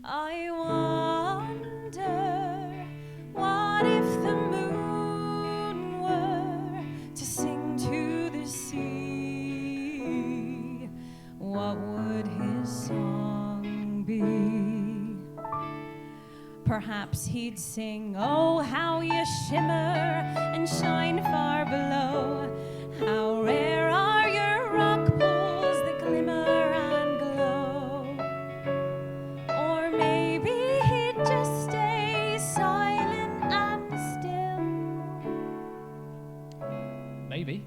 I wonder what if the moon were to sing to the sea? What would his song be? Perhaps he'd sing, oh, how you shimmer and shine far below. How rare are your rock pools that glimmer and glow. Or maybe he'd just stay silent and still. Maybe.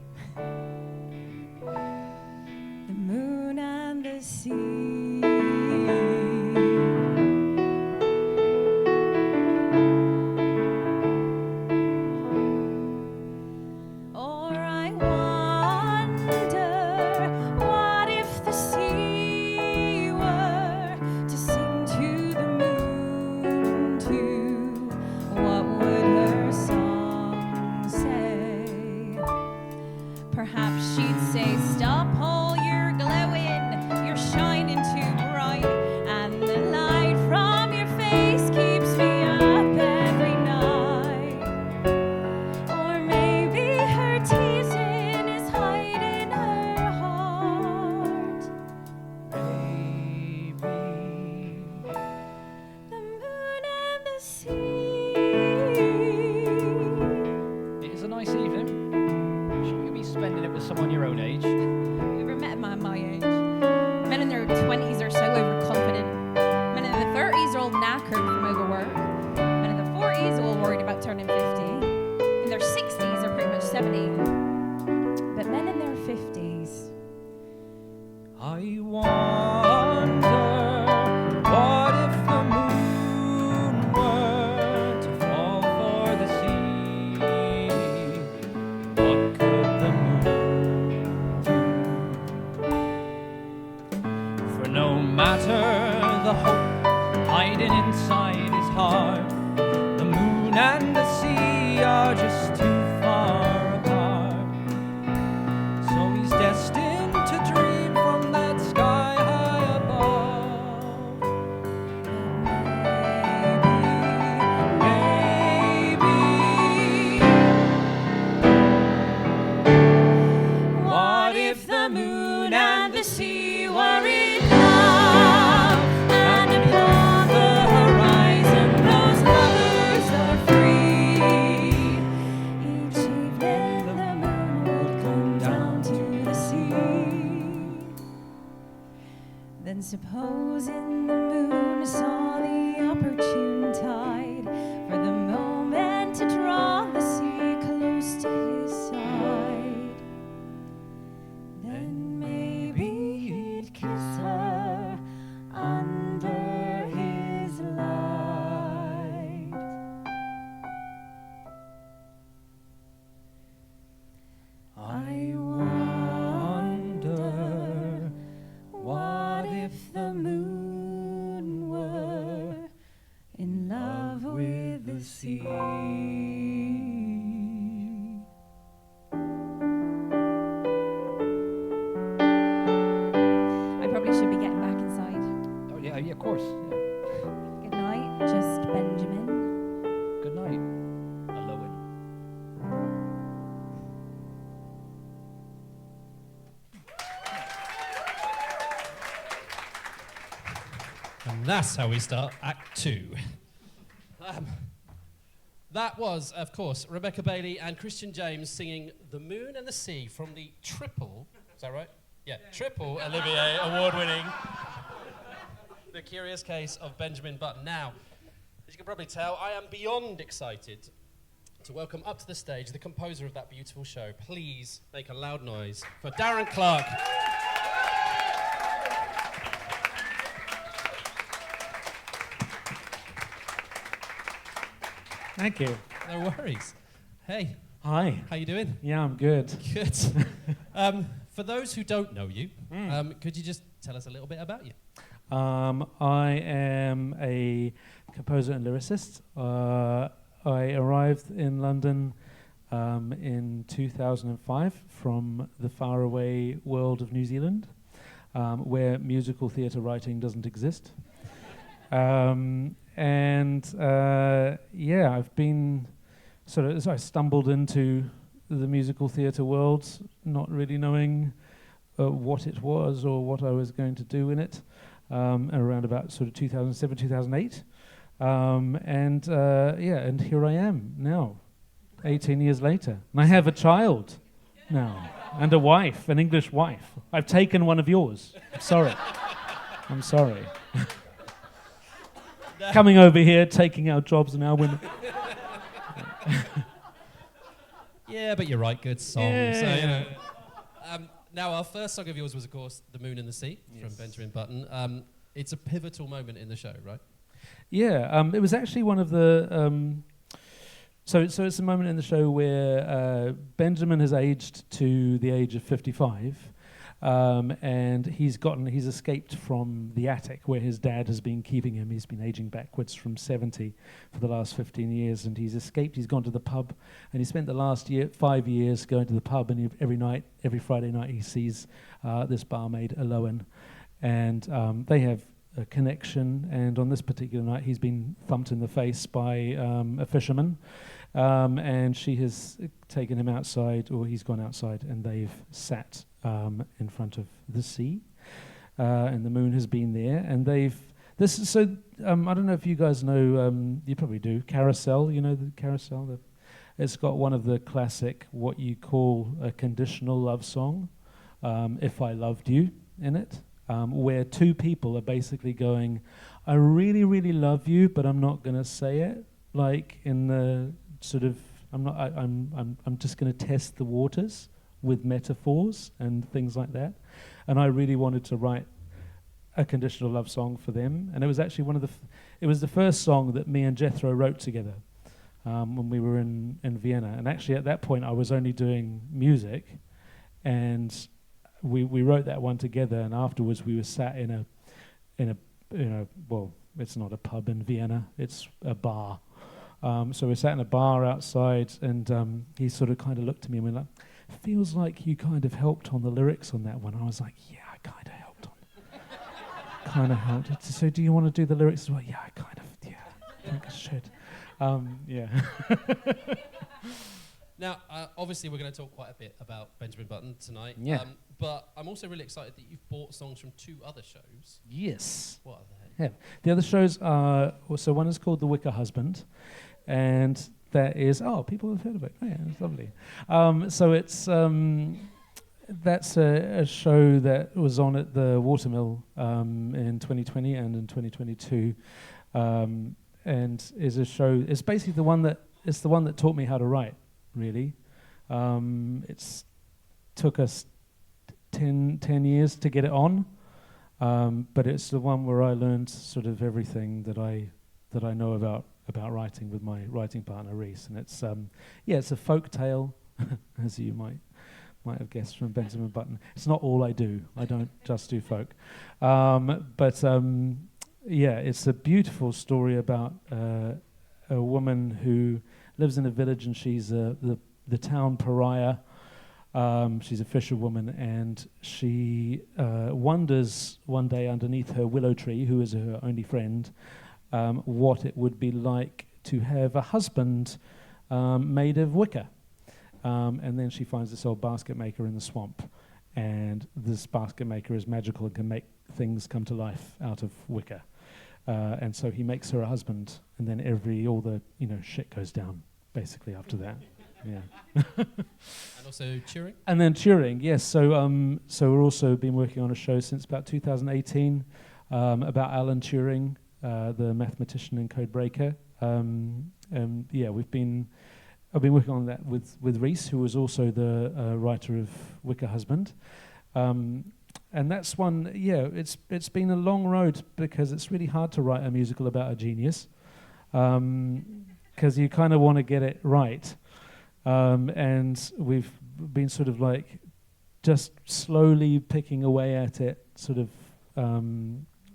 The moon and the sea. Or I wonder what if the sea were to sing to the moon too? What would her song say? Perhaps she'd say, stop all your glowing, you're shining too bright, and the light from your face keeps me up every night. Or maybe her teasing is hiding her heart. Maybe. The moon and the sea. It is a nice evening. Should you be spending it with someone your own age? Have you ever met a man my age? Men in their 20s are so overconfident. Men in their 30s are all knackered from overwork. Men in their 40s are all worried about turning 50. In their 60s are pretty much 70. But men in their 50s. I wonder what if the moon were to fall for the sea? What could the moon do? For no matter hidden inside his heart. The moon and the sea are just too far apart. So he's destined to dream from that sky high above. Maybe, what if the moon and the sea were in love, and upon the horizon those lovers are free? Each evening the moon would come down to the sea. Then supposing the moon saw the opportune tide for the moment to draw the sea close to his side, then maybe he'd kiss her under his light. I wonder, what if the moon were in love with the sea? I probably should be getting back inside. Oh, yeah, of course. Yeah. Good night, just Benjamin. Good night, Alohan. And that's how we start Act 2. That was, of course, Rebecca Bailey and Christian James singing The Moon and the Sea from the triple, is that right? Yeah, triple Olivier award-winning The Curious Case of Benjamin Button. Now, as you can probably tell, I am beyond excited to welcome up to the stage the composer of that beautiful show. Please make a loud noise for Darren Clark. Thank you. No worries. Hey, Hi. how you doing? Yeah, I'm good. Good. For those who don't know you, could you just tell us a little bit about you? I am a composer and lyricist. I arrived in London in 2005 from the faraway world of New Zealand, where musical theatre writing doesn't exist. I've been I stumbled into the musical theatre world, not really knowing what it was or what I was going to do in it, around about sort of 2007, 2008. And here I am now, 18 years later. And I have a child now, and a wife, an English wife. I've taken one of yours. I'm sorry. Coming over here, taking our jobs and our women. Yeah, but you're right, good song. Yeah. So, you know. Now, our first song of yours was, of course, The Moon and the Sea from Benjamin Button. It's a pivotal moment in the show, right? Yeah, it was actually one of the... So it's a moment in the show where Benjamin has aged to the age of 55, and he's escaped from the attic where his dad has been keeping him. He's been aging backwards from 70 for the last 15 years, and he's escaped. He's gone to the pub, and he spent the last 5 years going to the pub, and every Friday night he sees this barmaid, Alohan, and they have a connection, and on this particular night he's been thumped in the face by a fisherman, and she has taken him outside, or he's gone outside, and they've sat in front of the sea, and the moon has been there, and I don't know if you guys know, you probably do, Carousel, you know the Carousel? It's got one of the classic, what you call a conditional love song, If I Loved You, in it. Where two people are basically going, I really, really love you, but I'm not going to say it. Like in the sort of, I'm just going to test the waters with metaphors and things like that. And I really wanted to write a conditional love song for them. And it was actually it was the first song that me and Jethro wrote together when we were in Vienna. And actually at that point I was only doing music, and we wrote that one together, and afterwards we were sat in a It's not a pub in Vienna, it's a bar. So we sat in a bar outside, and he sort of kind of looked at me and went like, feels like you kind of helped on the lyrics on that one. I was like, yeah, I kind of helped on. Kind of helped. So do you want to do the lyrics as well? Yeah, I think I should. Yeah. Now, obviously, we're going to talk quite a bit about Benjamin Button tonight. Yeah. But I'm also really excited that you've bought songs from 2 other shows. Yes. What are they? Yeah. The other shows are, so one is called The Wicker Husband, and that is, people have heard of it. Oh, yeah, it's lovely. So it's, that's a show that was on at the Watermill in 2020 and in 2022, and is a show, it's basically the one that taught me how to write, really. It's took us 10 years to get it on, but it's the one where I learned sort of everything that I know about writing with my writing partner Reese, and it's it's a folk tale, as you might have guessed from Benjamin Button. It's not all I do. I don't just do folk, but it's a beautiful story about a woman who lives in a village, and she's the town pariah. She's a fisherwoman, and she wonders one day underneath her willow tree, who is her only friend, what it would be like to have a husband made of wicker. And then she finds this old basket maker in the swamp, and this basket maker is magical and can make things come to life out of wicker. And so he makes her a husband, and then all the shit goes down basically after that. Yeah. And also Turing? And then Turing, yes. So we're also been working on a show since about 2018 about Alan Turing, the mathematician and code breaker. I've been working on that with Reese, who was also the writer of Wicker Husband. And that's one, it's been a long road, because it's really hard to write a musical about a genius, because you kind of want to get it right. And we've been sort of like just slowly picking away at it, sort of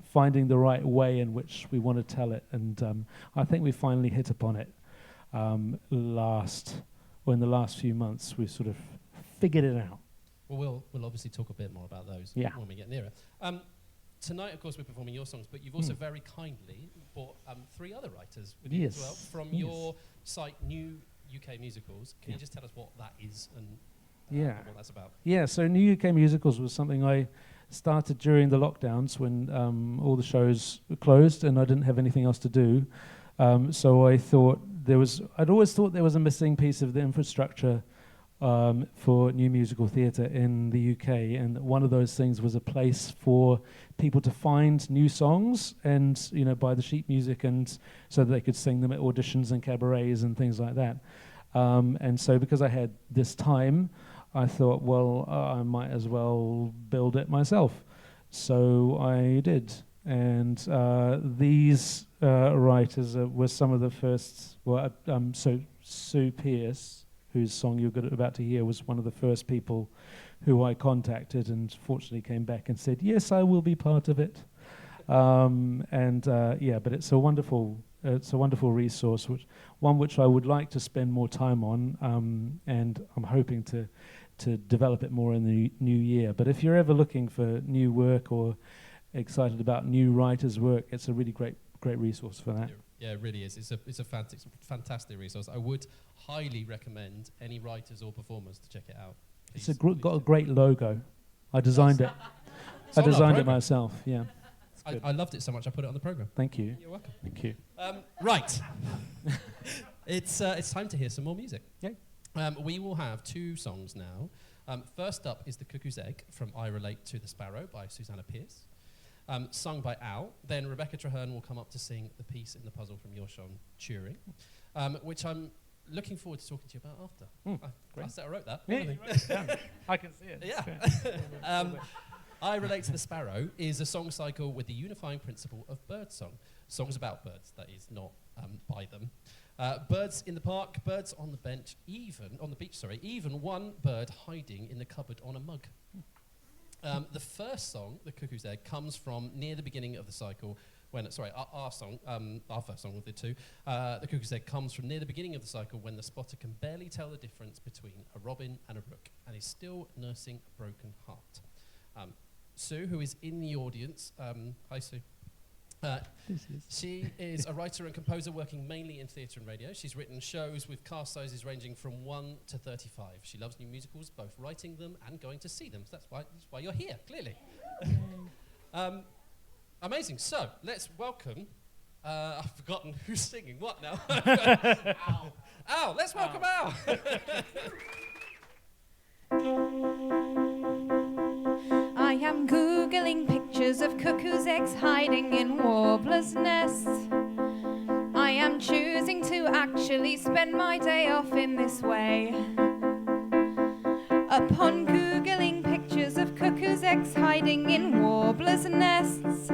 finding the right way in which we want to tell it. And I think we finally hit upon it in the last few months. We've sort of figured it out. Well, we'll obviously talk a bit more about those when we get nearer. Tonight, of course, we're performing your songs, but you've also very kindly brought 3 other writers with you as well from your site, New UK Musicals. Can you just tell us what that is and what that's about? Yeah, so New UK Musicals was something I started during the lockdowns when all the shows were closed and I didn't have anything else to do. So I thought I'd always thought there was a missing piece of the infrastructure for new musical theatre in the UK, and one of those things was a place for people to find new songs and buy the sheet music, and so that they could sing them at auditions and cabarets and things like that. And so because I had this time, I thought, I might as well build it myself. So I did, and these writers were some of the first. So Sue Pierce, whose song you're about to hear, was one of the first people who I contacted, and fortunately came back and said, yes, I will be part of it. But it's a wonderful resource, which I would like to spend more time on, and I'm hoping to develop it more in the new year. But if you're ever looking for new work or excited about new writers' work, it's a really great resource for that. Yeah, it really is. It's a fantastic resource. I would highly recommend any writers or performers to check it out. It's got a great logo. I designed it. I designed it myself. Yeah. I loved it so much I put it on the program. Thank you. You're welcome. Thank you. Right. It's time to hear some more music. Yeah. We will have 2 songs now. First up is The Cuckoo's Egg from I Relate to the Sparrow by Susanna Pierce, sung by Al. Then Rebecca Traherne will come up to sing the piece in the puzzle from Joshon Turing, which I'm looking forward to talking to you about after. I wrote that. Yeah, you wrote it down. I can see it. Yeah. I Relate to the Sparrow is a song cycle with the unifying principle of birdsong. Songs about birds, that is, not by them. Birds in the park, birds on the bench, even one bird hiding in the cupboard on a mug. The first song, The Cuckoo's Egg, comes from near the beginning of the cycle, our song, our first song of the two, the cuckoo's egg, comes from near the beginning of the cycle when the spotter can barely tell the difference between a robin and a rook and is still nursing a broken heart. Sue, who is in the audience, hi Sue. She is a writer and composer working mainly in theatre and radio. She's written shows with cast sizes ranging from 1 to 35. She loves new musicals, both writing them and going to see them. So that's why you're here, clearly. Amazing. So let's welcome. I've forgotten who's singing what now. Al. Al. Let's welcome Al. I am Googling pictures of cuckoo's eggs hiding in warblers' nests. I am choosing to actually spend my day off in this way. Upon Googling pictures of cuckoo's eggs hiding in warblers' nests,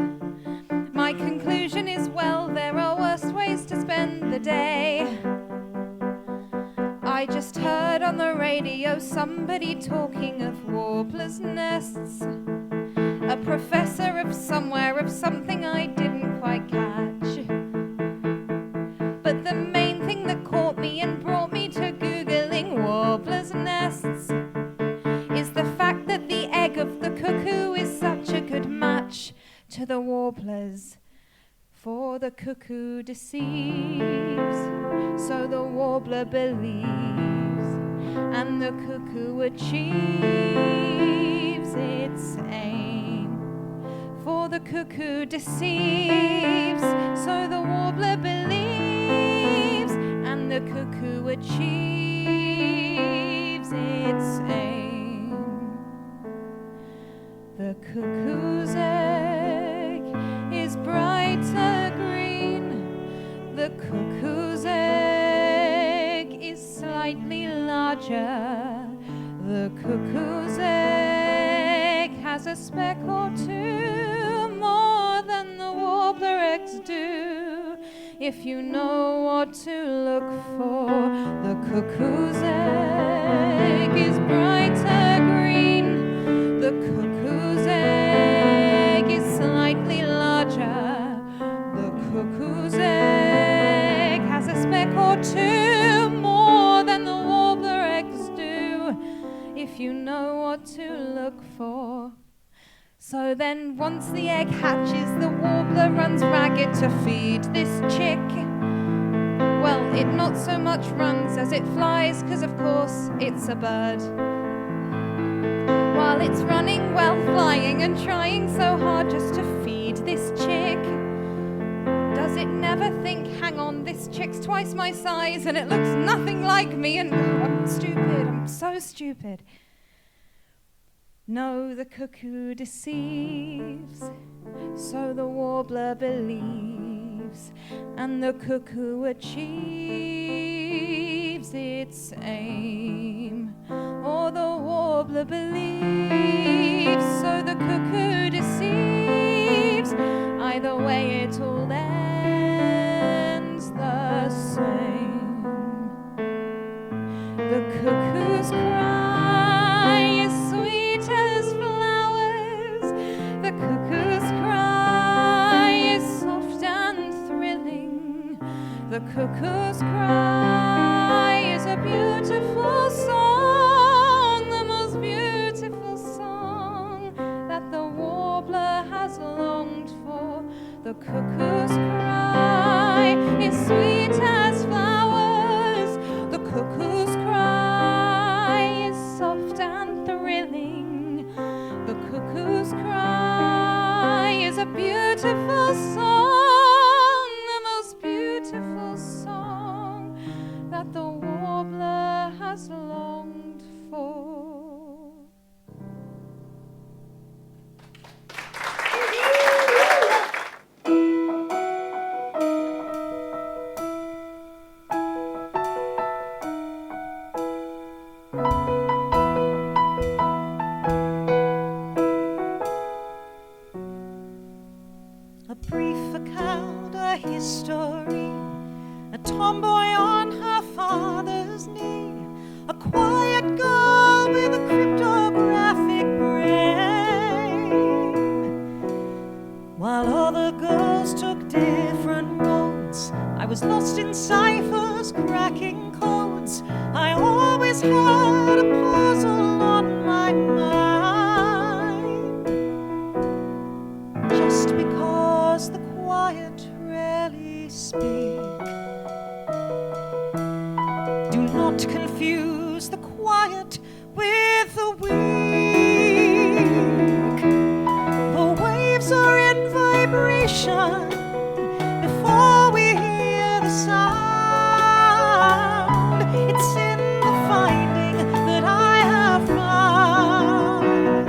my conclusion is, well, there are worse ways to spend the day. I just heard on the radio somebody talking of warblers' nests. A professor of somewhere of something I didn't quite catch. But the main thing that caught me and brought me to Googling warblers' nests is the fact that the egg of the cuckoo is such a good match to the warblers. For the cuckoo deceives, so the warbler believes, and the cuckoo achieves its aim. For the cuckoo deceives, so the warbler believes, and the cuckoo achieves its aim. The cuckoo's egg is brighter green. The cuckoo's egg is slightly larger. The cuckoo's egg has a speck or two more than the warbler eggs do. If you know what to look for, the cuckoo's egg is brighter green. The cuckoo's egg is slightly larger. The cuckoo's egg has a speck or two more than the warbler eggs do, if you know what to look for. So then once the egg hatches, the warbler runs ragged to feed this chick. Well, it not so much runs as it flies, 'cause of course it's a bird. While it's running, well, flying and trying so hard just to feed this chick, does it never think, hang on, this chick's twice my size and it looks nothing like me, and oh, I'm stupid, I'm so stupid. No, the cuckoo deceives, so the warbler believes, and the cuckoo achieves its aim. Or the warbler believes, so the cuckoo deceives. Either way it all ends the same. The cuckoo's cry is sweet as flowers. The cuckoo's cry is soft and thrilling. The cuckoo's cry is a beautiful song, the most beautiful song that the warbler has longed for. The cuckoo's cry is sweet as flowers. The cuckoo's cry is soft and thrilling. The cuckoo's cry is a beautiful song, the most beautiful song that the warbler has longed for. A brief account, a history, a tomboy on her father's knee, a quiet girl with a cryptographic brain, while other girls took was lost in ciphers, cracking codes. I always had a puzzle on my mind. Just because the quiet rarely speak, do not confuse the quiet with the weak. The waves are in vibration before we hear the sound. It's in the finding that I have found.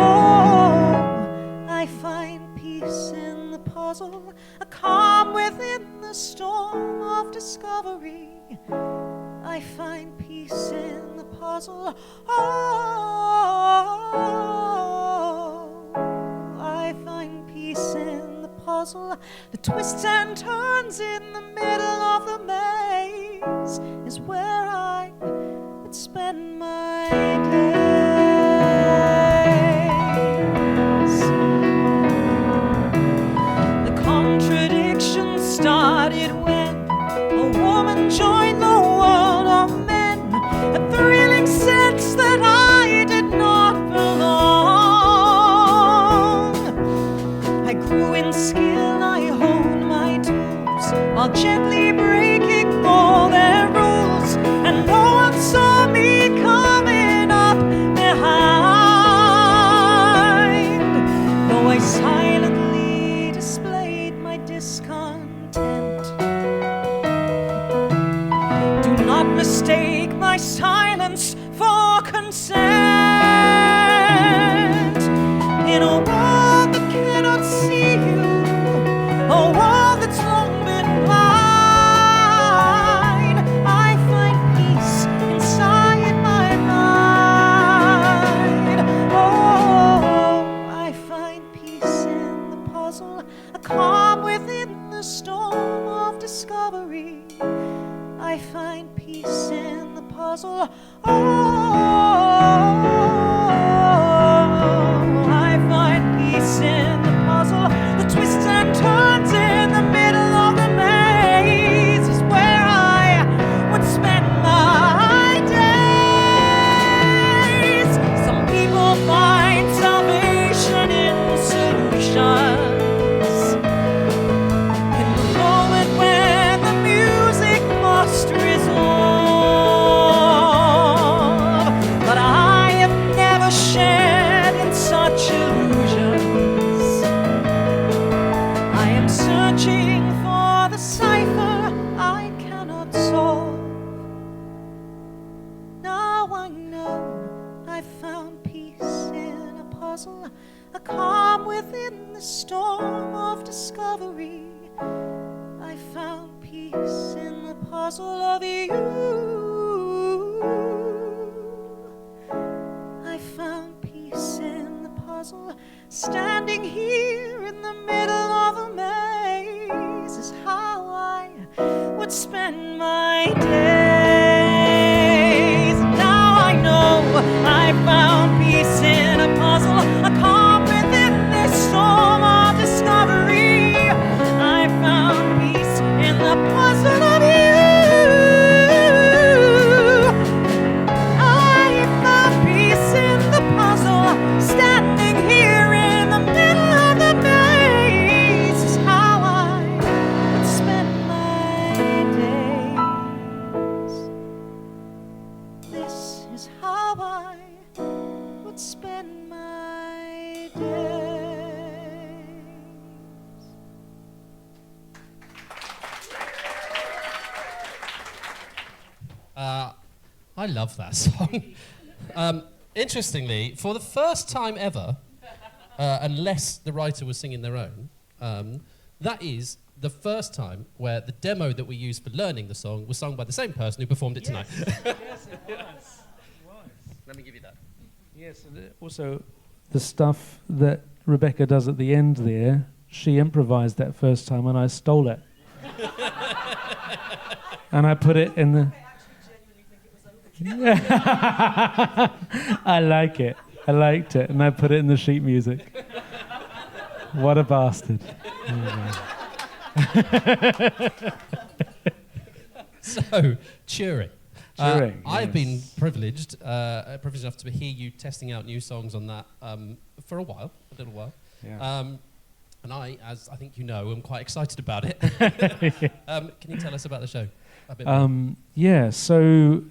Oh, I find peace in the puzzle, a calm within the storm of discovery. I find peace in the puzzle. Oh, I find peace in the puzzle. The twists and turns in the middle of the maze is where I would spend my days. The contradiction started when a woman joined the world of men, a thrilling sense that I did not belong. I grew in skill, I honed my tools, while gently breaking all their rules, and no one saw me coming up behind, though I silently displayed my discontent. Do not mistake my silence for consent. In a world that cannot see you, a world that's long been blind, I find peace inside my mind. Oh, I find peace in the puzzle, a calm within the storm of discovery. I find peace in the puzzle. Oh, I find peace in the puzzle. The twists and turns in the middle of the maze is where I would spend my days. Some people find salvation in solutions, in the moment when the music must resolve. But I have never shared in such illusions. I am searching for the cipher I cannot solve. Now I know I found peace in a puzzle, a calm within the storm of discovery. I found peace in the puzzle of you. I found peace in the puzzle. Standing here in the middle of a maze is how I would spend my days. Now I know I found peace in a puzzle, a calm within this storm of discovery. I found peace in the puzzle of you. I found peace in the puzzle. Standing here in the middle of the maze is how I would spend my days. This is how I would spend my days. I love that song. Interestingly, for the first time ever, unless the writer was singing their own, that is the first time where the demo that we used for learning the song was sung by the same person who performed it tonight. Yes, it was. Let me give you that. Yes, and also the stuff that Rebecca does at the end there, she improvised that first time and I stole it. And I put it in the... I like it. I liked it, and I put it in the sheet music. What a bastard. So, Turing. Turing, I've yes. been privileged enough to hear you testing out new songs on that for a little while. Yeah. And as I think you know, I'm quite excited about it. Can you tell us about the show a bit more? Yeah, so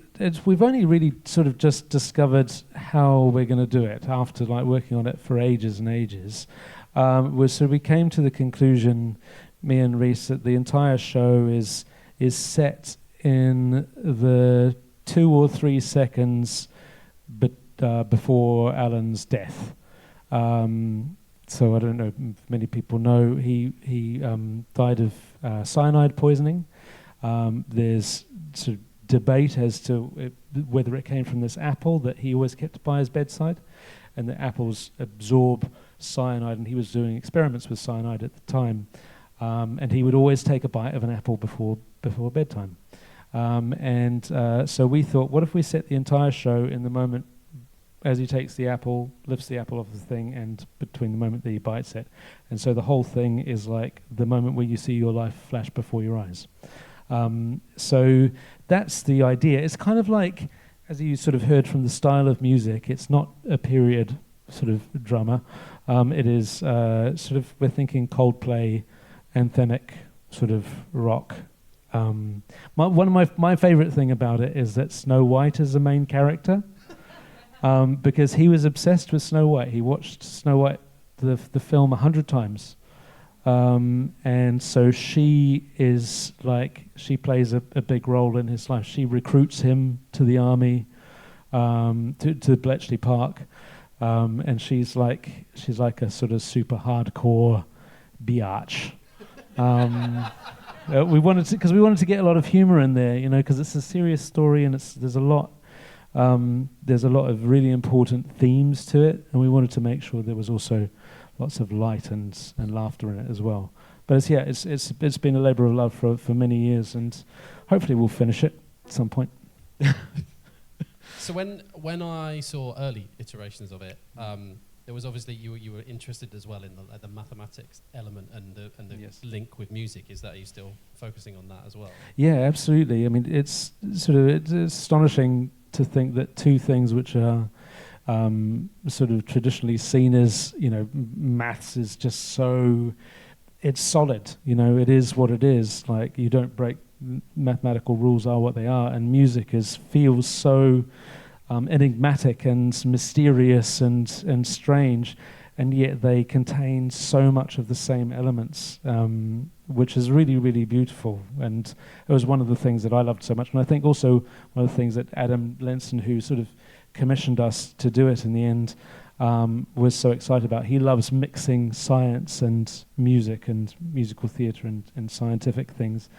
we've only really sort of just discovered how we're going to do it after like working on it for ages and ages. So we came to the conclusion, me and Reese, that the entire show is set in the 2 or 3 seconds before Alan's death. So I don't know if many people know, he died of cyanide poisoning. There's sort of debate as to whether it came from this apple that he always kept by his bedside, and the apples absorb cyanide, and he was doing experiments with cyanide at the time, and he would always take a bite of an apple before bedtime. So we thought, what if we set the entire show in the moment as he takes the apple, lifts the apple off the thing, and between the moment that he bites it. And so the whole thing is like the moment where you see your life flash before your eyes. So that's the idea. It's kind of like, as you sort of heard from the style of music, it's not a period sort of drama. It is sort of, we're thinking Coldplay, anthemic sort of rock. One of my favorite thing about it is that Snow White is the main character. Because he was obsessed with Snow White. He watched Snow White, the film, 100 times. And so she plays a big role in his life. She recruits him to the army, to Bletchley Park. And she's like a sort of super hardcore biatch. We wanted to get a lot of humor in there, because it's a serious story and there's a lot of really important themes to it, and we wanted to make sure there was also lots of light and laughter in it as well. But it's been a labour of love for many years, and hopefully we'll finish it at some point. So when I saw early iterations of it, there was obviously you were interested as well in the mathematics element and the Yes. link with music. Are you still focusing on that as well? Yeah, absolutely. I mean, it's astonishing to think that two things which are sort of traditionally seen as, maths is just so, it's solid, it is what it is. Like, you don't break, mathematical rules are what they are, and music feels so enigmatic and mysterious and strange, and yet they contain so much of the same elements, which is really, really beautiful. And it was one of the things that I loved so much. And I think also one of the things that Adam Lenson, who sort of commissioned us to do it in the end, was so excited about. He loves mixing science and music and musical theatre and scientific things.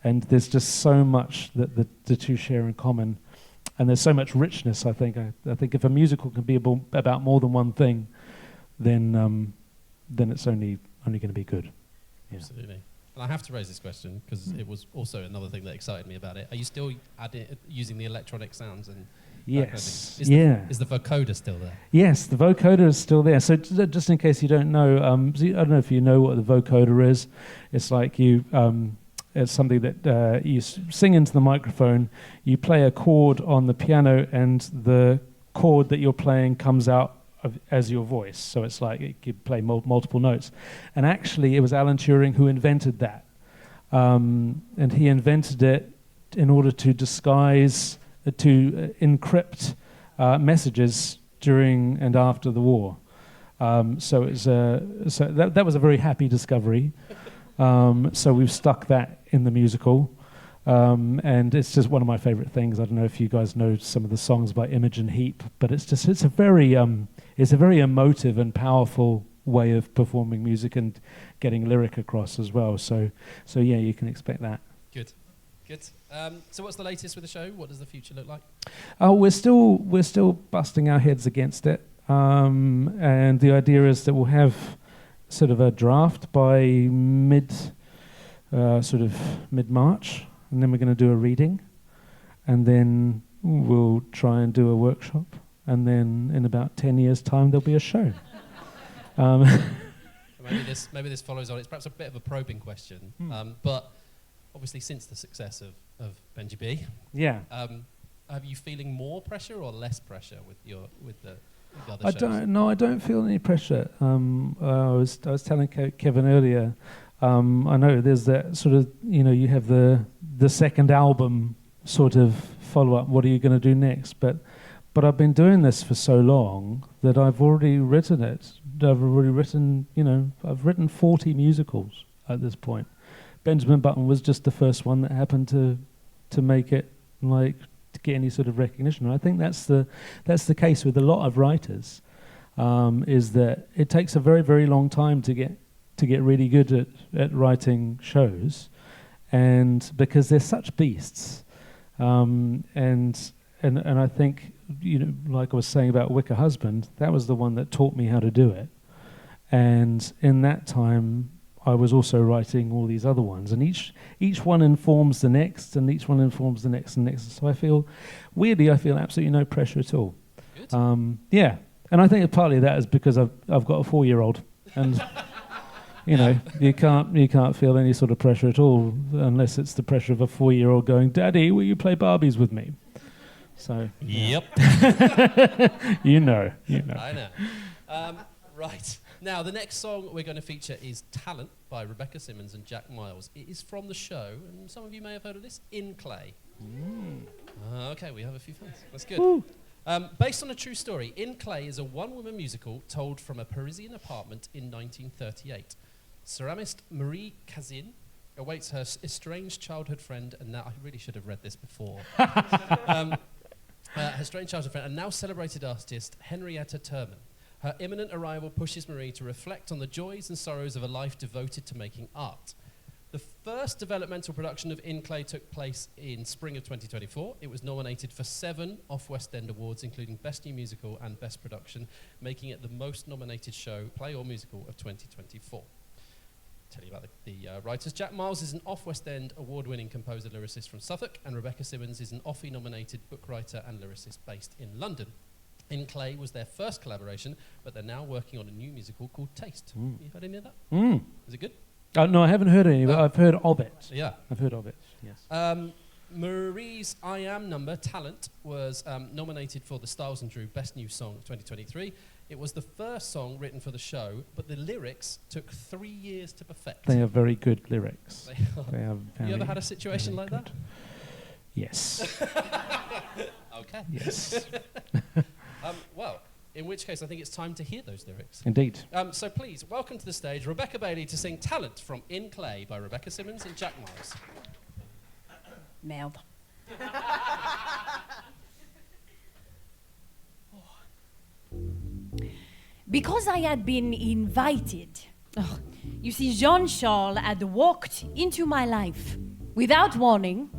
And there's just so much that the two share in common. And there's so much richness, I think. I think if a musical can be about more than one thing, then it's only going to be good. Yeah. Absolutely. And I have to raise this question because it was also another thing that excited me about it. Are you still using the electronic sounds and Yes. Is the vocoder still there? Yes, the vocoder is still there. So just in case you don't know, I don't know if you know what the vocoder is. It's like it's something that you sing into the microphone, you play a chord on the piano, and the chord that you're playing comes out as your voice. So it's like you could play multiple notes. And actually, it was Alan Turing who invented that. And he invented it in order to disguise, to encrypt messages during and after the war. So that was a very happy discovery. So we've stuck that in the musical. And it's just one of my favorite things. I don't know if you guys know some of the songs by Imogen Heap, but it's a very emotive and powerful way of performing music and getting lyric across as well. So yeah, you can expect that. Good. So what's the latest with the show? What does the future look like? We're still busting our heads against it. And the idea is that we'll have sort of a draft by mid-March. And then we're going to do a reading, and then we'll try and do a workshop, and then in about 10 years' time there'll be a show. Amazing. maybe this follows on. It's perhaps a bit of a probing question, but obviously since the success of Benji B, are you feeling more pressure or less pressure with the other shows? I don't feel any pressure. I was telling Kevin earlier. I know there's that sort of, you have the second album sort of follow up. What are you going to do next? But I've been doing this for so long that I've already written it. I've written 40 musicals at this point. Benjamin Button was just the first one that happened to make it to get any sort of recognition. And I think that's the case with a lot of writers, is that it takes a very, very long time to get really good at writing shows, and because they're such beasts, and I think, like I was saying about Wicker Husband, that was the one that taught me how to do it, and in that time I was also writing all these other ones, and each one informs the next, and each one informs the next and next. So I feel absolutely no pressure at all. Good. And I think partly that is because I've got a 4-year-old, and you can't feel any sort of pressure at all unless it's the pressure of a 4-year-old going, "Daddy, will you play Barbies with me?" So yep. you know. I know. Right. Now, the next song we're going to feature is Talent by Rebecca Simmons and Jack Miles. It is from the show, and some of you may have heard of this, In Clay. Okay, we have a few fans. That's good. Based on a true story, In Clay is a one-woman musical told from a Parisian apartment in 1938. Ceramist Marie Cazin awaits her estranged childhood friend, and now I really should have read this before. Her estranged childhood friend and now celebrated artist Henrietta Turman. Her imminent arrival pushes Marie to reflect on the joys and sorrows of a life devoted to making art. The first developmental production of In Clay took place in spring of 2024. It was nominated for 7 Off-West End awards, including Best New Musical and Best Production, making it the most nominated show, play or musical, of 2024. Tell you about the writers. Jack Miles is an Off-West End award-winning composer-lyricist from Suffolk, and Rebecca Simmons is an Offie-nominated book writer and lyricist based in London. In Clay was their first collaboration, but they're now working on a new musical called Taste. You've heard any of that? Is it good? No, I haven't heard any, but I've heard of it. Yeah. I've heard of it, yes. Marie's I Am number, Talent, was nominated for the Styles and Drew Best New Song of 2023. It was the first song written for the show, but the lyrics took 3 years to perfect. They are very good lyrics. They are you ever had a situation like good. That? Yes. Okay. Yes. Well, in which case I think it's time to hear those lyrics. Indeed. So please, welcome to the stage Rebecca Bailey to sing Talent from In Clay by Rebecca Simmons and Jack Miles. Merde. Because I had been invited. You see, Jean-Charles had walked into my life without warning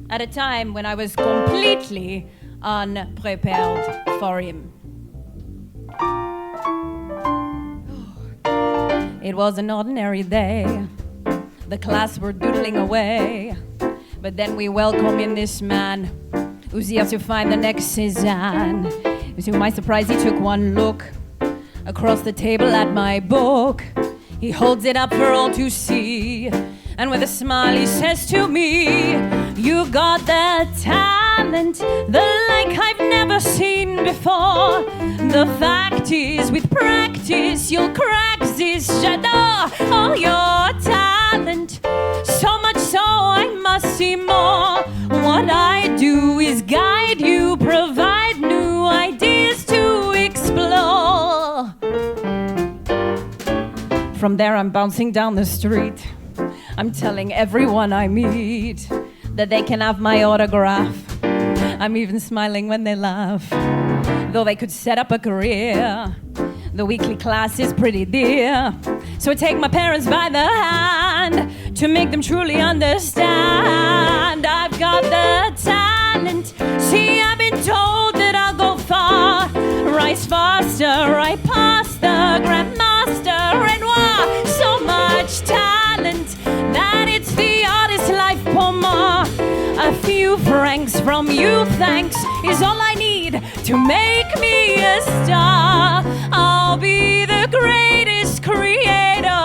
at a time when I was completely unprepared for him. It was an ordinary day. The class were doodling away. But then we welcome in this man who's here to find the next Cézanne. To my surprise, he took one look across the table at my book. He holds it up for all to see. And with a smile he says to me, "You got the talent, the like I've never seen before. The fact is, with practice, you'll crack this shadow. Oh, your talent, so much so I must see more. What I do is guide you, provide new ideas to explore." From there I'm bouncing down the street. I'm telling everyone I meet that they can have my autograph. I'm even smiling when they laugh. Though they could set up a career, the weekly class is pretty dear. So I take my parents by the hand to make them truly understand. I've got the talent. See, I've been told that I'll go far. Rise faster, right past the Grandmaster Renoir. So much talent that it's the artist's life pour more. A few francs from you, thanks, is all I need to make me a star. I'll be the greatest creator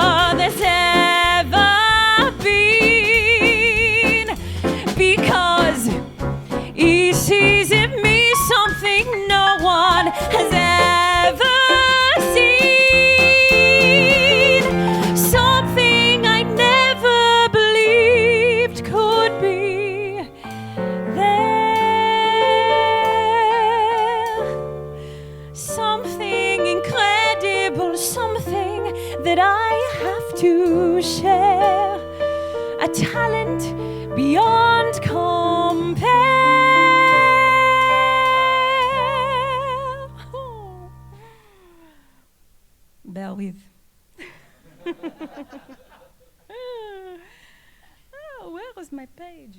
beyond compare. Bear with. Oh, where was my page?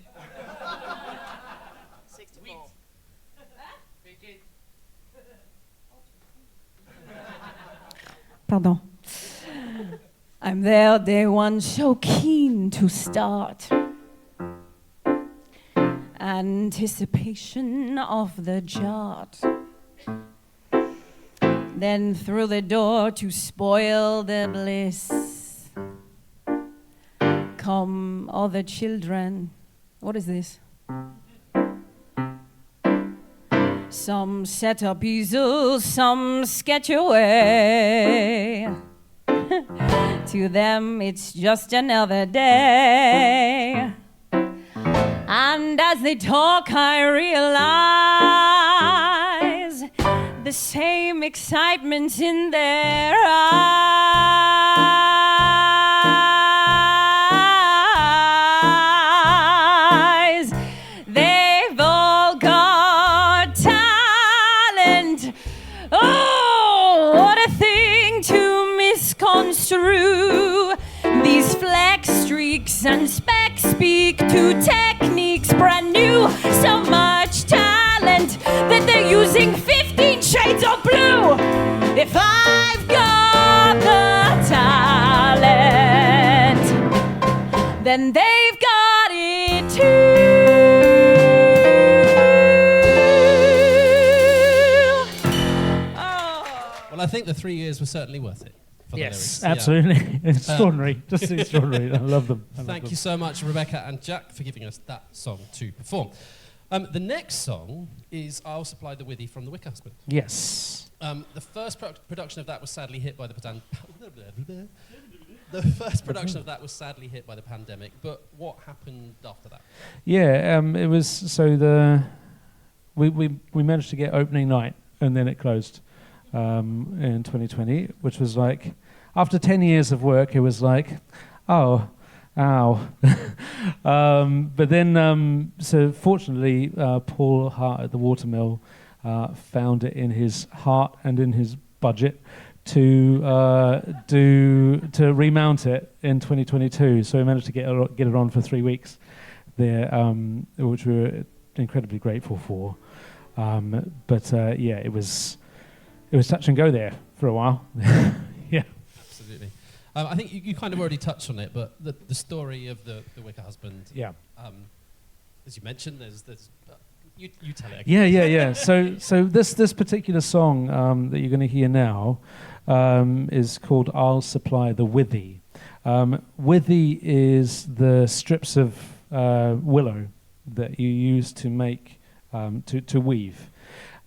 64. Pardon. I'm there, day one, so keen to start. Anticipation of the chart. Then through the door to spoil the bliss. Come all the children. What is this? Some set up easels, some sketch away. To them, it's just another day. And as they talk, I realize the same excitement in their eyes. They've all got talent. Oh, what a thing to misconstrue. These flex streaks and specs speak to techniques brand new. So much talent that they're using 15 shades of blue. If I've got the talent, then they've got it too. Well, I think the 3 years were certainly worth it. For the Yes, lyrics. absolutely. Extraordinary. Just extraordinary. I love them. Thank you so much, Rebecca and Jack, for giving us that song to perform. The next song is I'll Supply the Withy from the Wicker Husband. Yes. The first production of that was sadly hit by the pandemic, but what happened after that? Yeah, it was so we managed to get opening night and then it closed in 2020, which was like after 10 years of work, it was like, oh, ow. But then, so fortunately, Paul Hart at the Watermill found it in his heart and in his budget to remount it in 2022. So we managed to get it on for 3 weeks there, which we were incredibly grateful for. But yeah, it was touch and go there for a while. Yeah. Absolutely. I think you kind of already touched on it, but the story of the Wicker Husband. Yeah. As you mentioned, there's you tell it again. Yeah. So this particular song that you're going to hear now is called "I'll Supply the Withy." Withy is the strips of willow that you use to make to weave,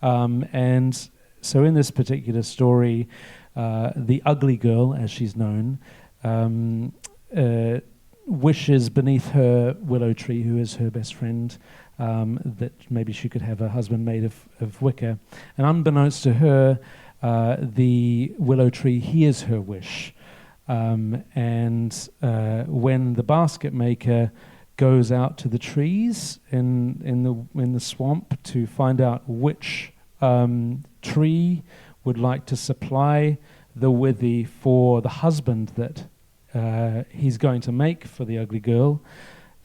and so in this particular story, the ugly girl, as she's known, wishes beneath her willow tree, who is her best friend, that maybe she could have a husband made of wicker. And unbeknownst to her, the willow tree hears her wish. And when the basket maker goes out to the trees in the swamp to find out which tree would like to supply the withy for the husband that he's going to make for the ugly girl,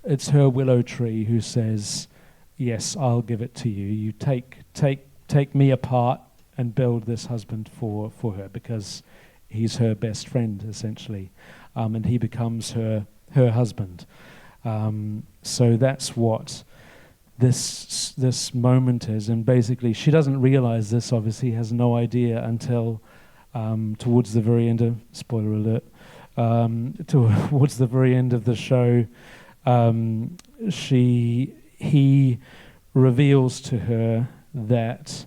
it's her willow tree who says, yes, I'll give it to you. You take me apart and build this husband for her, because he's her best friend, essentially, and he becomes her husband. So that's what this moment is, and basically she doesn't realize this, obviously has no idea until towards the very end of, spoiler alert, towards the very end of the show, he reveals to her that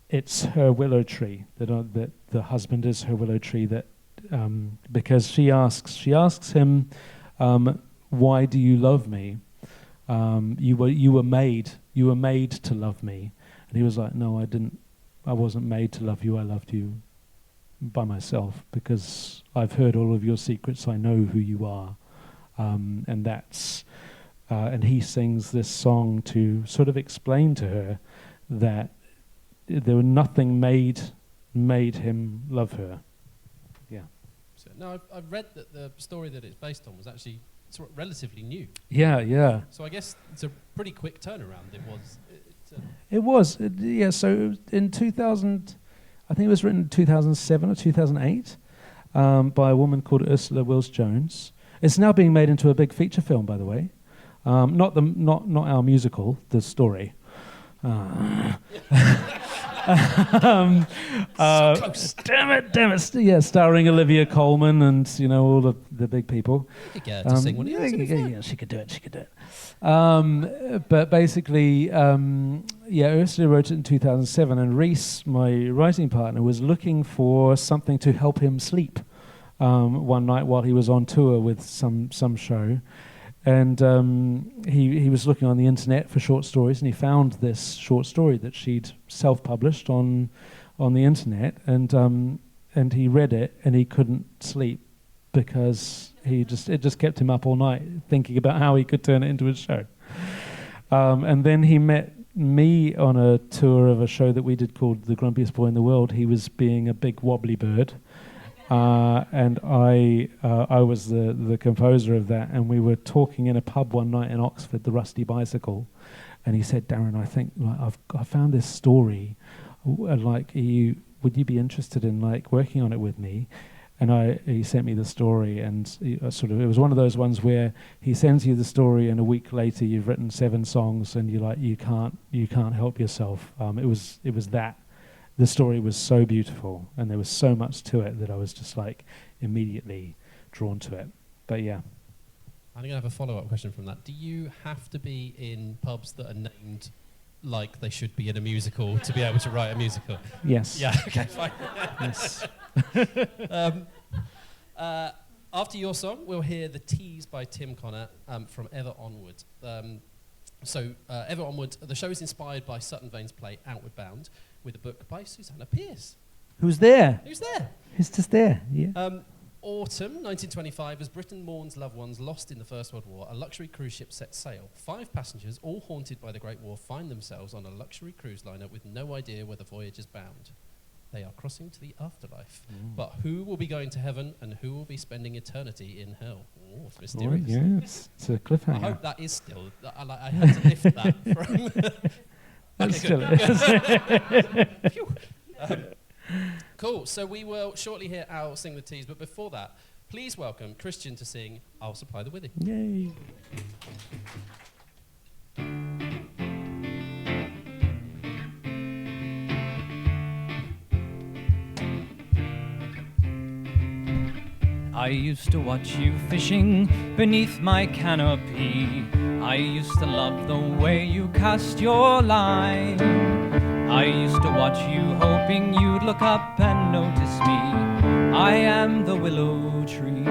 it's her willow tree, that the husband is her willow tree, that because she asks him, why do you love me? You were made to love me. And he was like, no, I wasn't made to love you. I loved you by myself, because I've heard all of your secrets. I know who you are. And that's and he sings this song to sort of explain to her that there was nothing made him love her. Yeah. So, no, I've read that the story that it's based on was actually relatively new. Yeah. So I guess it's a pretty quick turnaround. It was. Yeah. So in 2000, I think it was written in 2007 or 2008 by a woman called Ursula Wills-Jones. It's now being made into a big feature film, by the way. Not our musical, the story. So close. Damn it! Yeah, starring Olivia Colman and all the big people. You could get her to sing one of yours, it'd be fine. Yeah, she could do it. But basically, Ursula wrote it in 2007, and Reese, my writing partner, was looking for something to help him sleep one night while he was on tour with some show. And he was looking on the internet for short stories, and he found this short story that she'd self-published on the internet, and he read it, and he couldn't sleep because it just kept him up all night thinking about how he could turn it into a show. And then he met me on a tour of a show that we did called The Grumpiest Boy in the World. He was being a big wobbly bird. And I was the composer of that, and we were talking in a pub one night in Oxford, the Rusty Bicycle, and he said, "Darren, I think I found this story. Would you be interested in working on it with me?" And he sent me the story, and it was one of those ones where he sends you the story, and a week later you've written 7 songs, and you can't help yourself. It was that. The story was so beautiful, and there was so much to it that I was just immediately drawn to it. But yeah. I'm going to have a follow-up question from that. Do you have to be in pubs that are named like they should be in a musical to be able to write a musical? Yes. Yeah, okay, fine. Yes. After your song, we'll hear The Tease by Tim Connor from Ever Onward. Ever Onward, the show is inspired by Sutton Vane's play Outward Bound, with a book by Susanna Pierce. Who's there? Who's there? Who's just there? Yeah. Autumn 1925, as Britain mourns loved ones lost in the First World War, a luxury cruise ship sets sail. 5 passengers, all haunted by the Great War, find themselves on a luxury cruise liner with no idea where the voyage is bound. They are crossing to the afterlife. But who will be going to heaven, and who will be spending eternity in hell? Oh, it's mysterious. Yeah, it's a cliffhanger. I hope that is still... I had to lift that from... That still is. Cool, so we will shortly hear Al sing The Tease, but before that, please welcome Christian to sing I'll Supply the Withy. Yay. I used to watch you fishing beneath my canopy. I used to love the way you cast your line. I used to watch you hoping you'd look up and notice me. I am the willow tree.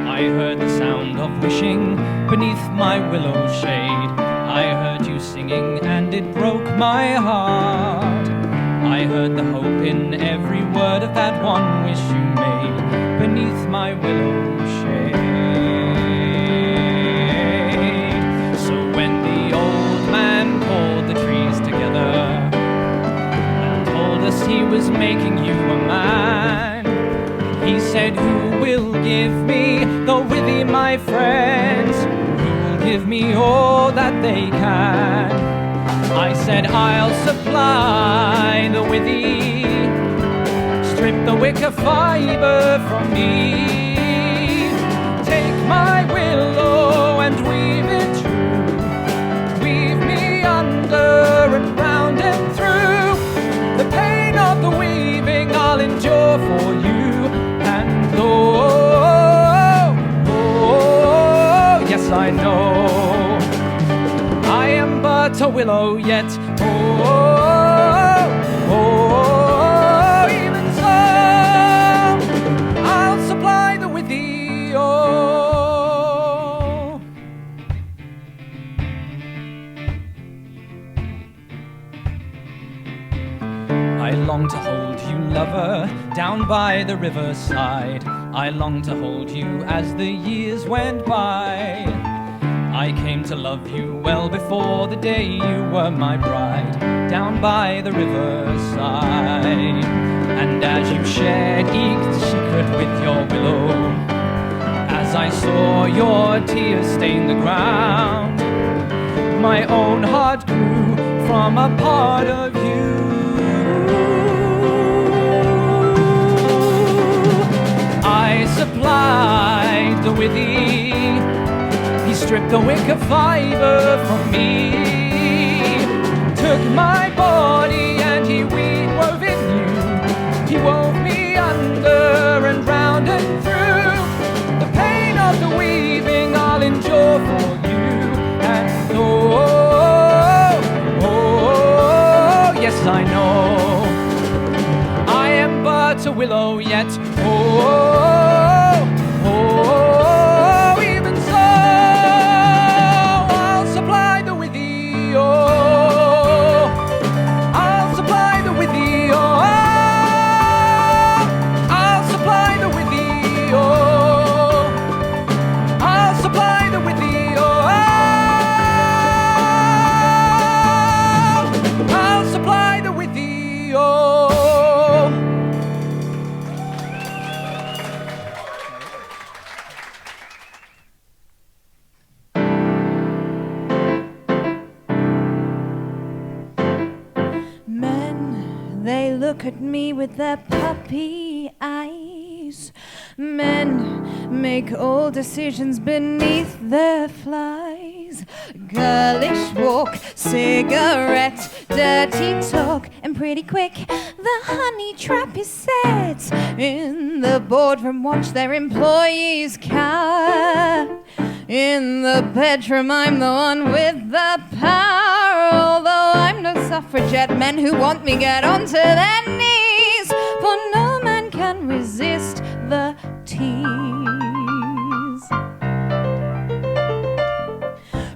I heard the sound of wishing beneath my willow shade. I heard you singing and it broke my heart. I heard the hope in every word of that one wish you made beneath my willow shade. So when the old man called the trees together and told us he was making you a man, he said, who will give me the withy, my friends? Who will give me all that they can? I said, I'll supply the withy, strip the wicker fibre from me, take my willow and weave it true, weave me under and round and through, the pain of the weaving I'll endure for you, and yes I know I am but a willow yet. Even so, I'll supply the withy. I long to hold you, lover, down by the riverside. I longed to hold you as the years went by. I came to love you well before the day you were my bride, down by the riverside. And as you shared each secret with your willow, as I saw your tears stain the ground, my own heart grew from a part of you. I supplied the withy, he stripped the wicker fibre from me, took my body and he wove it new. He wove me under and round and through. The pain of the weaving I'll endure for you. And yes I know I am but a willow yet. Even so I'll supply the withy. I'll supply the withy. I'll supply the withy. I'll supply the withy. I'll supply the withy. Men, they look at me with their puppy eyes. Men make all decisions beneath their flies. Girlish walk, cigarette, dirty talk, and pretty quick the honey trap is set. In the boardroom, watch their employees cower. In the bedroom, I'm the one with the power. Although I'm no suffragette, men who want me get onto their knees, for no man can resist the tease.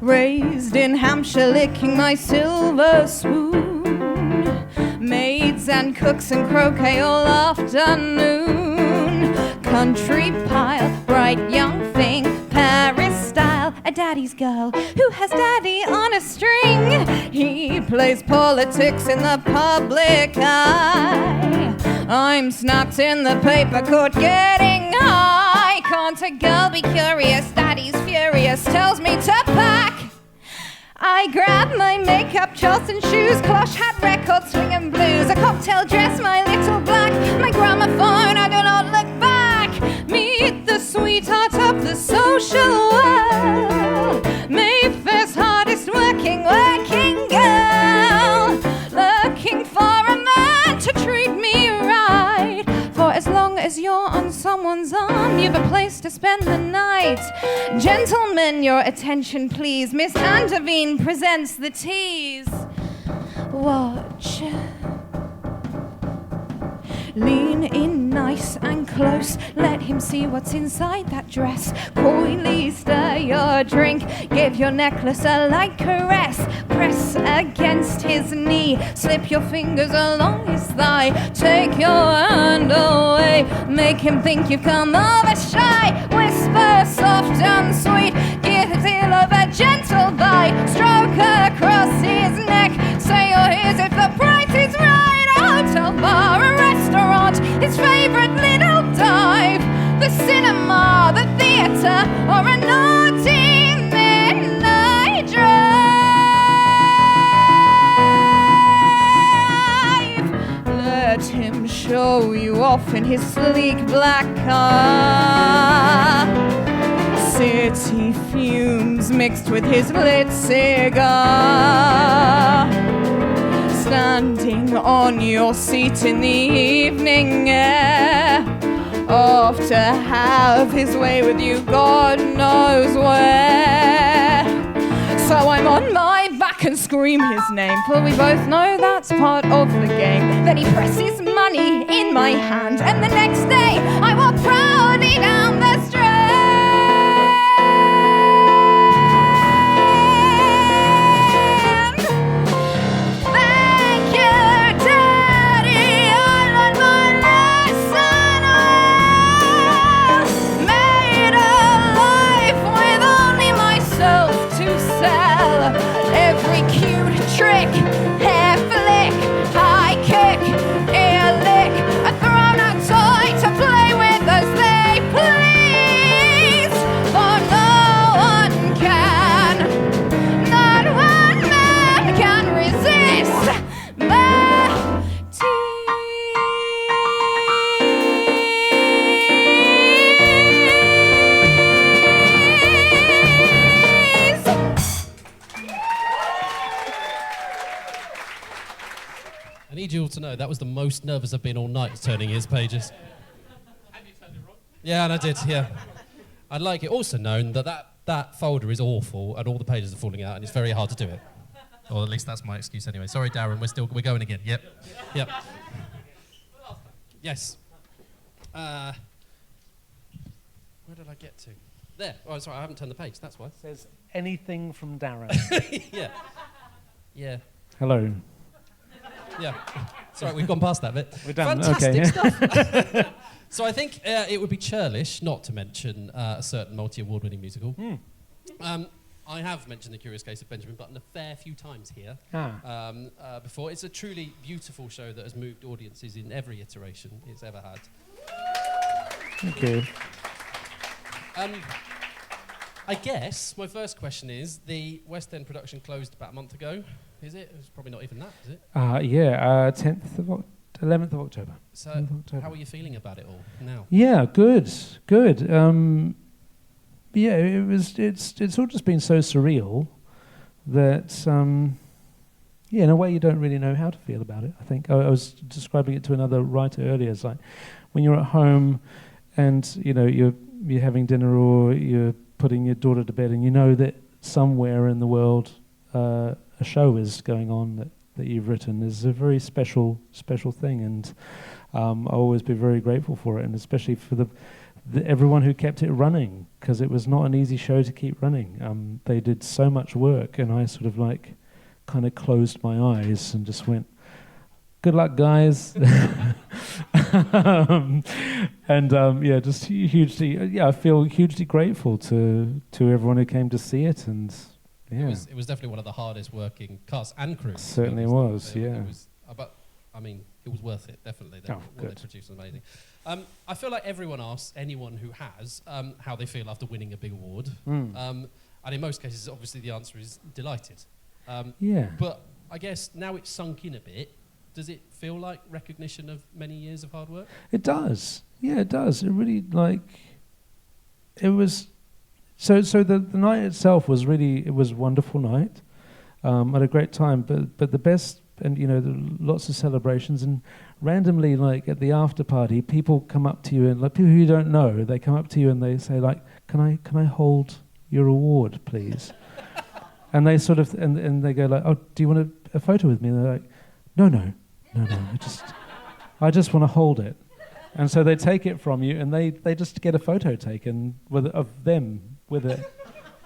Raised in Hampshire, licking my silver spoon, maids and cooks and croquet all afternoon. Country pile, bright young thing, Paris style, a daddy's girl who has daddy on a string. He plays politics in the public eye. I'm snapped in the paper, caught getting high. Can't a girl be curious? Daddy's furious, tells me to pack. I grab my makeup, Charleston shoes, cloche hat, record, swing and blues, a cocktail dress, my little black, my gramophone, I do not look back. Meet the sweetheart of the social world, Mayfair's hardest working girl, looking for a man to treat me right. For as long as you're on someone's arm, you've a place to spend the night. Gentlemen, your attention please. Miss Andavine presents the tease. Watch. Lean in nice and close, let him see what's inside that dress. Coyly stir your drink, give your necklace a light caress. Press against his knee, slip your fingers along his thigh. Take your hand away, make him think you've come over shy. Whisper soft and sweet, give a deal of a gentle bite. Stroke across his neck, say you're his if the price is right. A hotel bar, a restaurant, his favourite little dive, the cinema, the theatre, or a naughty midnight drive. Let him show you off in his sleek black car. City fumes mixed with his lit cigar. Standing on your seat in the evening air, off to have his way with you, God knows where. So I'm on my back and scream his name, for we both know that's part of the game. Then he presses money in my hand, and the next day I walk proudly down the street. know, that was the most nervous I've been all night turning his pages. And you turned it wrong. Yeah, and I did, yeah. I'd like it also known that folder is awful and all the pages are falling out and it's very hard to do it. Or at least that's my excuse anyway. Sorry, Darren, we're going again. Yep. Yes. Where did I get to? There. Oh, sorry, I haven't turned the page, that's why. It says anything from Darren. Yeah. Hello. Yeah. Sorry, we've gone past that bit. We're done. Fantastic Okay. stuff. So I think it would be churlish not to mention a certain multi-award-winning musical. I have mentioned The Curious Case of Benjamin Button a fair few times here before. It's a truly beautiful show that has moved audiences in every iteration it's ever had. Thank you. I guess my first question is, the West End production closed about a month ago. Is it? It's probably not even that, is it? 11th of October. So 11th of October. how are you feeling about it all now? Yeah, good. Yeah, it's all just been so surreal that, in a way you don't really know how to feel about it, I think. I was describing it to another writer earlier. It's like when you're at home and, you're having dinner or you're putting your daughter to bed and you know that somewhere in the world a show is going on that you've written is a very special thing, and I'll always be very grateful for it, and especially for everyone who kept it running, because it was not an easy show to keep running. They did so much work, and I sort of kind of closed my eyes and just went, good luck, guys. Just hugely, I feel hugely grateful to everyone who came to see it, and yeah. It was definitely one of the hardest working cast and crew. Certainly was, yeah. It was, but I mean, it was worth it, definitely. What they produced was amazing. I feel like everyone asks anyone who has how they feel after winning a big award. And in most cases, obviously, the answer is delighted. But I guess now it's sunk in a bit. Does it feel like recognition of many years of hard work? It does. Yeah, it does. It really, it was... So the night itself was it was a wonderful night. I had a great time, but the best, and lots of celebrations, and randomly, at the after party, people come up to you, and people who you don't know, they come up to you and they say, can I hold your award, please? And they sort of, and they go oh, do you want a photo with me? And they're like, no, I just want to hold it. And so they take it from you, and they just get a photo taken of them with it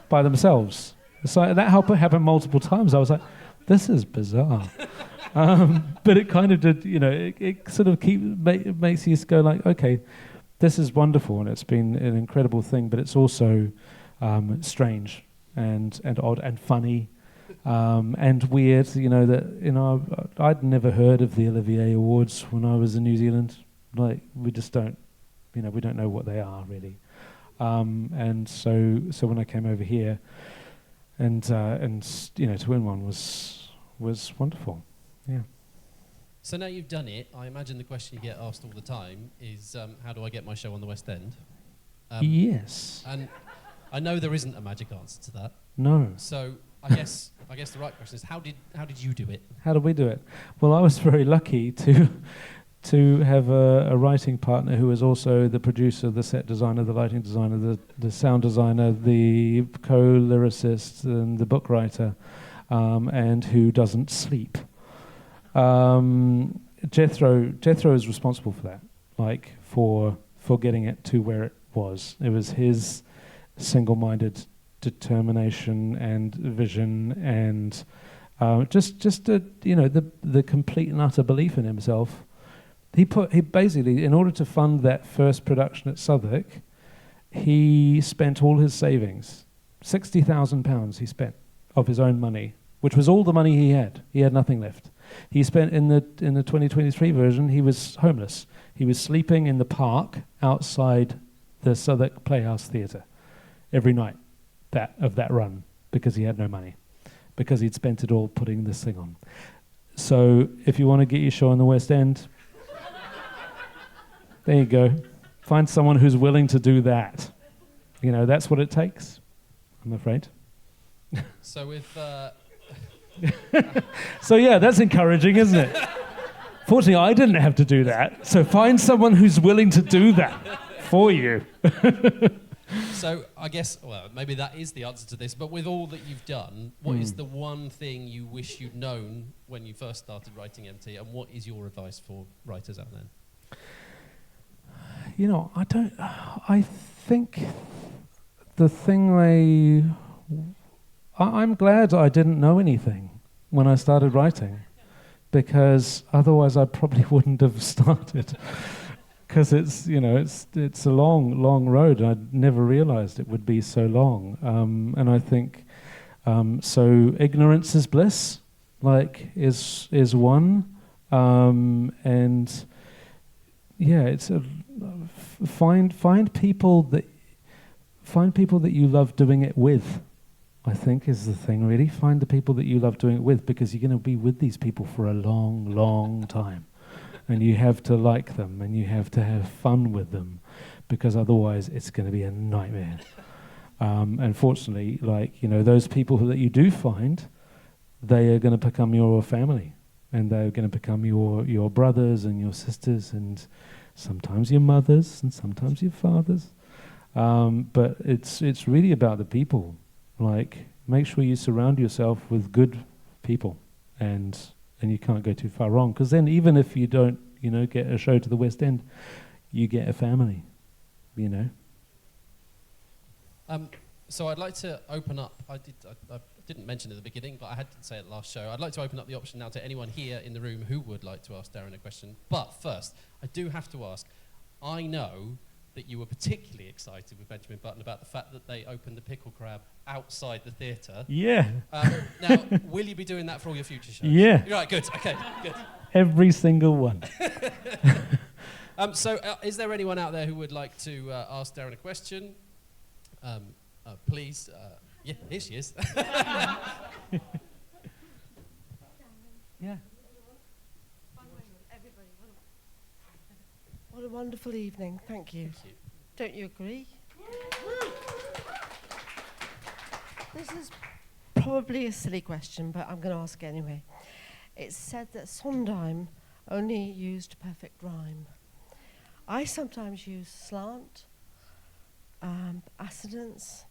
by themselves. So that happened multiple times. I was like, this is bizarre. But it kind of did, it sort of makes you go okay, this is wonderful, and it's been an incredible thing, but it's also strange and odd and funny and weird, I'd never heard of the Olivier Awards when I was in New Zealand. We just don't, we don't know what they are really. And so when I came over here, and to win one was wonderful. Yeah. So now you've done it, I imagine the question you get asked all the time is, how do I get my show on the West End? Yes. And I know there isn't a magic answer to that. No. So I guess the right question is, how did you do it? How did we do it? Well, I was very lucky to have a writing partner who was also the producer, the set designer, the lighting designer, the sound designer, the co-lyricist, and the book writer, and who doesn't sleep. Jethro is responsible for that, for getting it to where it was. It was his single-minded determination and vision, and the complete and utter belief in himself. He basically, in order to fund that first production at Southwark, he spent all his savings, £60,000 he spent of his own money, which was all the money he had. He had nothing left. He spent in the 2023 version, he was homeless. He was sleeping in the park outside the Southwark Playhouse Theatre every night of that run, because he had no money, because he'd spent it all putting this thing on. So if you want to get your show in the West End, there you go. Find someone who's willing to do that. That's what it takes, I'm afraid. So with... So yeah, that's encouraging, isn't it? Fortunately, I didn't have to do that. So find someone who's willing to do that for you. So I guess, well, maybe that is the answer to this, but with all that you've done, what is the one thing you wish you'd known when you first started writing MT, and what is your advice for writers out there? You know, I think the thing I'm glad I didn't know anything when I started writing, because otherwise I probably wouldn't have started. Because it's a long road. I never realized it would be so long. And I think so. Ignorance is bliss, is one. And yeah, it's find people that you love doing it with. I think is the thing. Really, find the people that you love doing it with, because you're going to be with these people for a long time. And you have to like them, and you have to have fun with them, because otherwise it's going to be a nightmare. Unfortunately, those people that you do find, they are going to become your family, and they're going to become your brothers and your sisters, and sometimes your mothers, and sometimes your fathers. But it's really about the people. Make sure you surround yourself with good people, and you can't go too far wrong, because then even if you don't, get a show to the West End, you get a family, So I'd like to open up, I didn't mention at the beginning, but I had to say at the last show, I'd like to open up the option now to anyone here in the room who would like to ask Darren a question. But first, I do have to ask, I know that you were particularly excited with Benjamin Button about the fact that they opened the Pickle Crab outside the theatre. Yeah. Now, will you be doing that for all your future shows? Yeah. Right, good, okay, good. Every single one. So is there anyone out there who would like to ask Darren a question? Please. Yeah, here she is. Yeah. What a wonderful evening. Thank you. Thank you. Don't you agree? This is probably a silly question, but I'm going to ask anyway. It's said that Sondheim only used perfect rhyme. I sometimes use slant, assonance,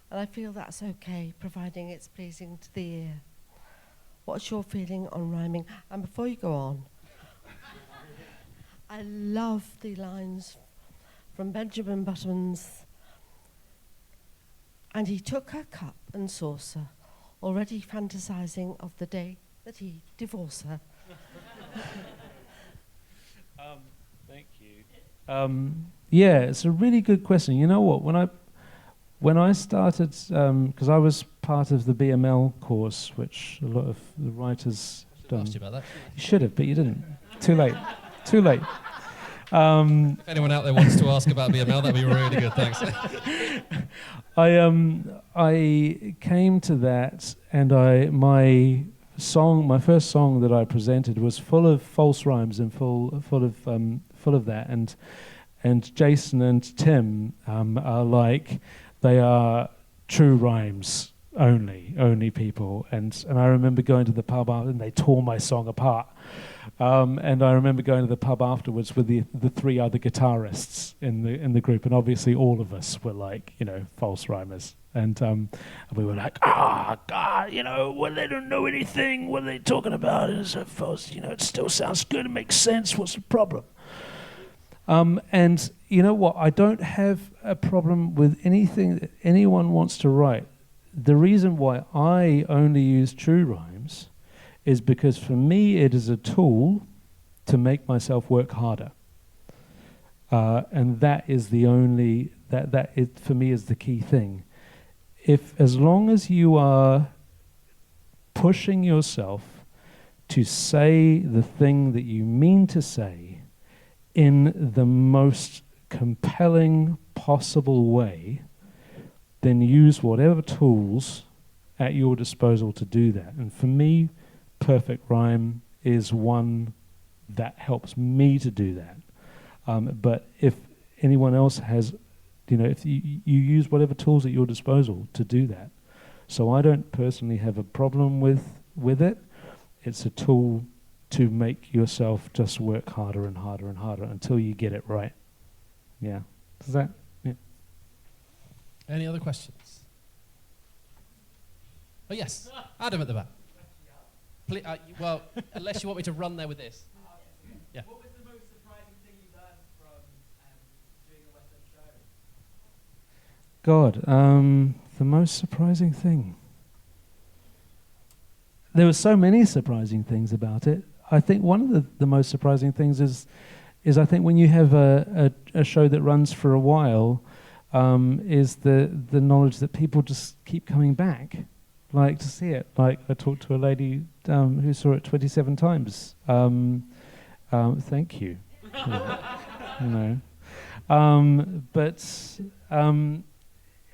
and I feel that's okay, providing it's pleasing to the ear. What's your feeling on rhyming? And before you go on, I love the lines from Benjamin Button's, and he took her cup and saucer, already fantasizing of the day that he'd divorce her. Thank you. Yeah, it's a really good question. You know what? When I started, because I was part of the BML course, which a lot of the writers done. Asked you about that. You should have, but you didn't. Too late. Too late. If anyone out there wants to ask about BML, that'd be really good. Thanks. I came to that, and my first song that I presented was full of false rhymes and full of that, and Jason and Tim they are true rhymes only people, and I remember going to the pub and they tore my song apart. And I remember going to the pub afterwards with the three other guitarists in the group, and obviously all of us were false rhymers, and we were like, God, well, they don't know anything. What are they talking about? It's a false, it still sounds good. It makes sense. What's the problem? And you know what? I don't have a problem with anything that anyone wants to write. The reason why I only use true rhymes is because for me it is a tool to make myself work harder. And that is the only, that is, for me, is the key thing. As long as you are pushing yourself to say the thing that you mean to say in the most compelling possible way, then use whatever tools at your disposal to do that. And for me, perfect rhyme is one that helps me to do that. But if anyone else has, if you use whatever tools at your disposal to do that. So I don't personally have a problem with it. It's a tool to make yourself just work harder and harder and harder until you get it right. Yeah. Does that? Yeah. Any other questions? Oh, yes. Adam at the back. Well, unless you want me to run there with this. Yeah. What was the most surprising thing you learned from doing a Western show? God, the most surprising thing. There were so many surprising things about it. I think one of the most surprising things is I think when you have a show that runs for a while, is the knowledge that people just keep coming back, like to see it. Like I talked to a lady who saw it 27 times. Thank you.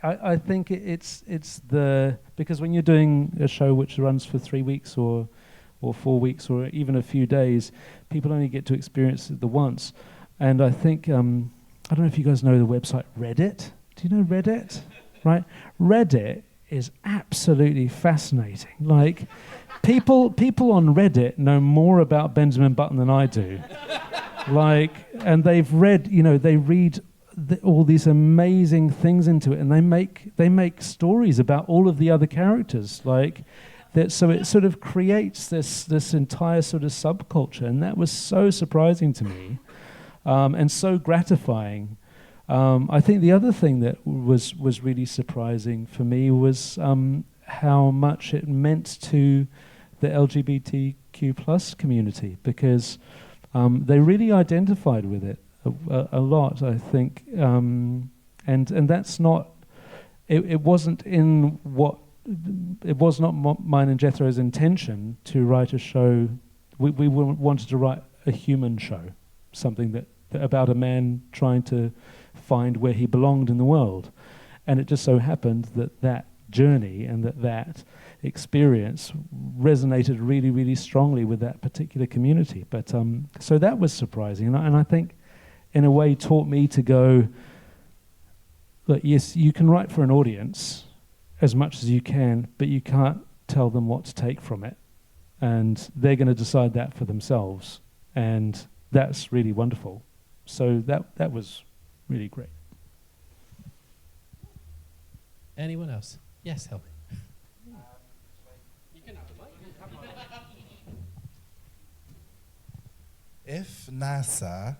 I think it's because when you're doing a show which runs for 3 weeks or 4 weeks or even a few days, people only get to experience it the once. And I think, I don't know if you guys know the website Reddit. Do you know Reddit? Right? Reddit is absolutely fascinating. Like, people on Reddit know more about Benjamin Button than I do. Like, and they've read, they read all these amazing things into it, and they make stories about all of the other characters. Like, that, so it sort of creates this entire sort of subculture, and that was so surprising to me, and so gratifying. I think the other thing that was really surprising for me was how much it meant to the LGBTQ plus community, because they really identified with it a lot, I think, and that's not. It wasn't in what. It was not mine and Jethro's intention to write a show. We wanted to write a human show, something that about a man trying to find where he belonged in the world, and it just so happened that journey and that experience resonated really, really strongly with that particular community. But so that was surprising, and I think, in a way, taught me to go, look, yes, you can write for an audience as much as you can, but you can't tell them what to take from it, and they're going to decide that for themselves, and that's really wonderful. So that was really great. Anyone else? Yes, help me. You can have the mic. If NASA,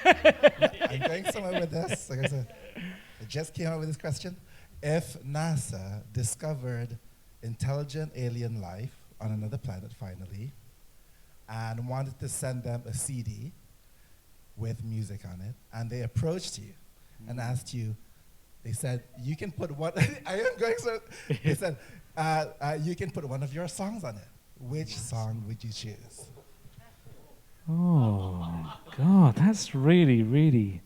I'm going somewhere with this. Like I said, I just came up with this question. If NASA discovered intelligent alien life on another planet finally, and wanted to send them a CD with music on it, and they approached you and asked you, they said, you can put one, I am going so, they said, you can put one of your songs on it. Which song would you choose? Oh, God, that's really, really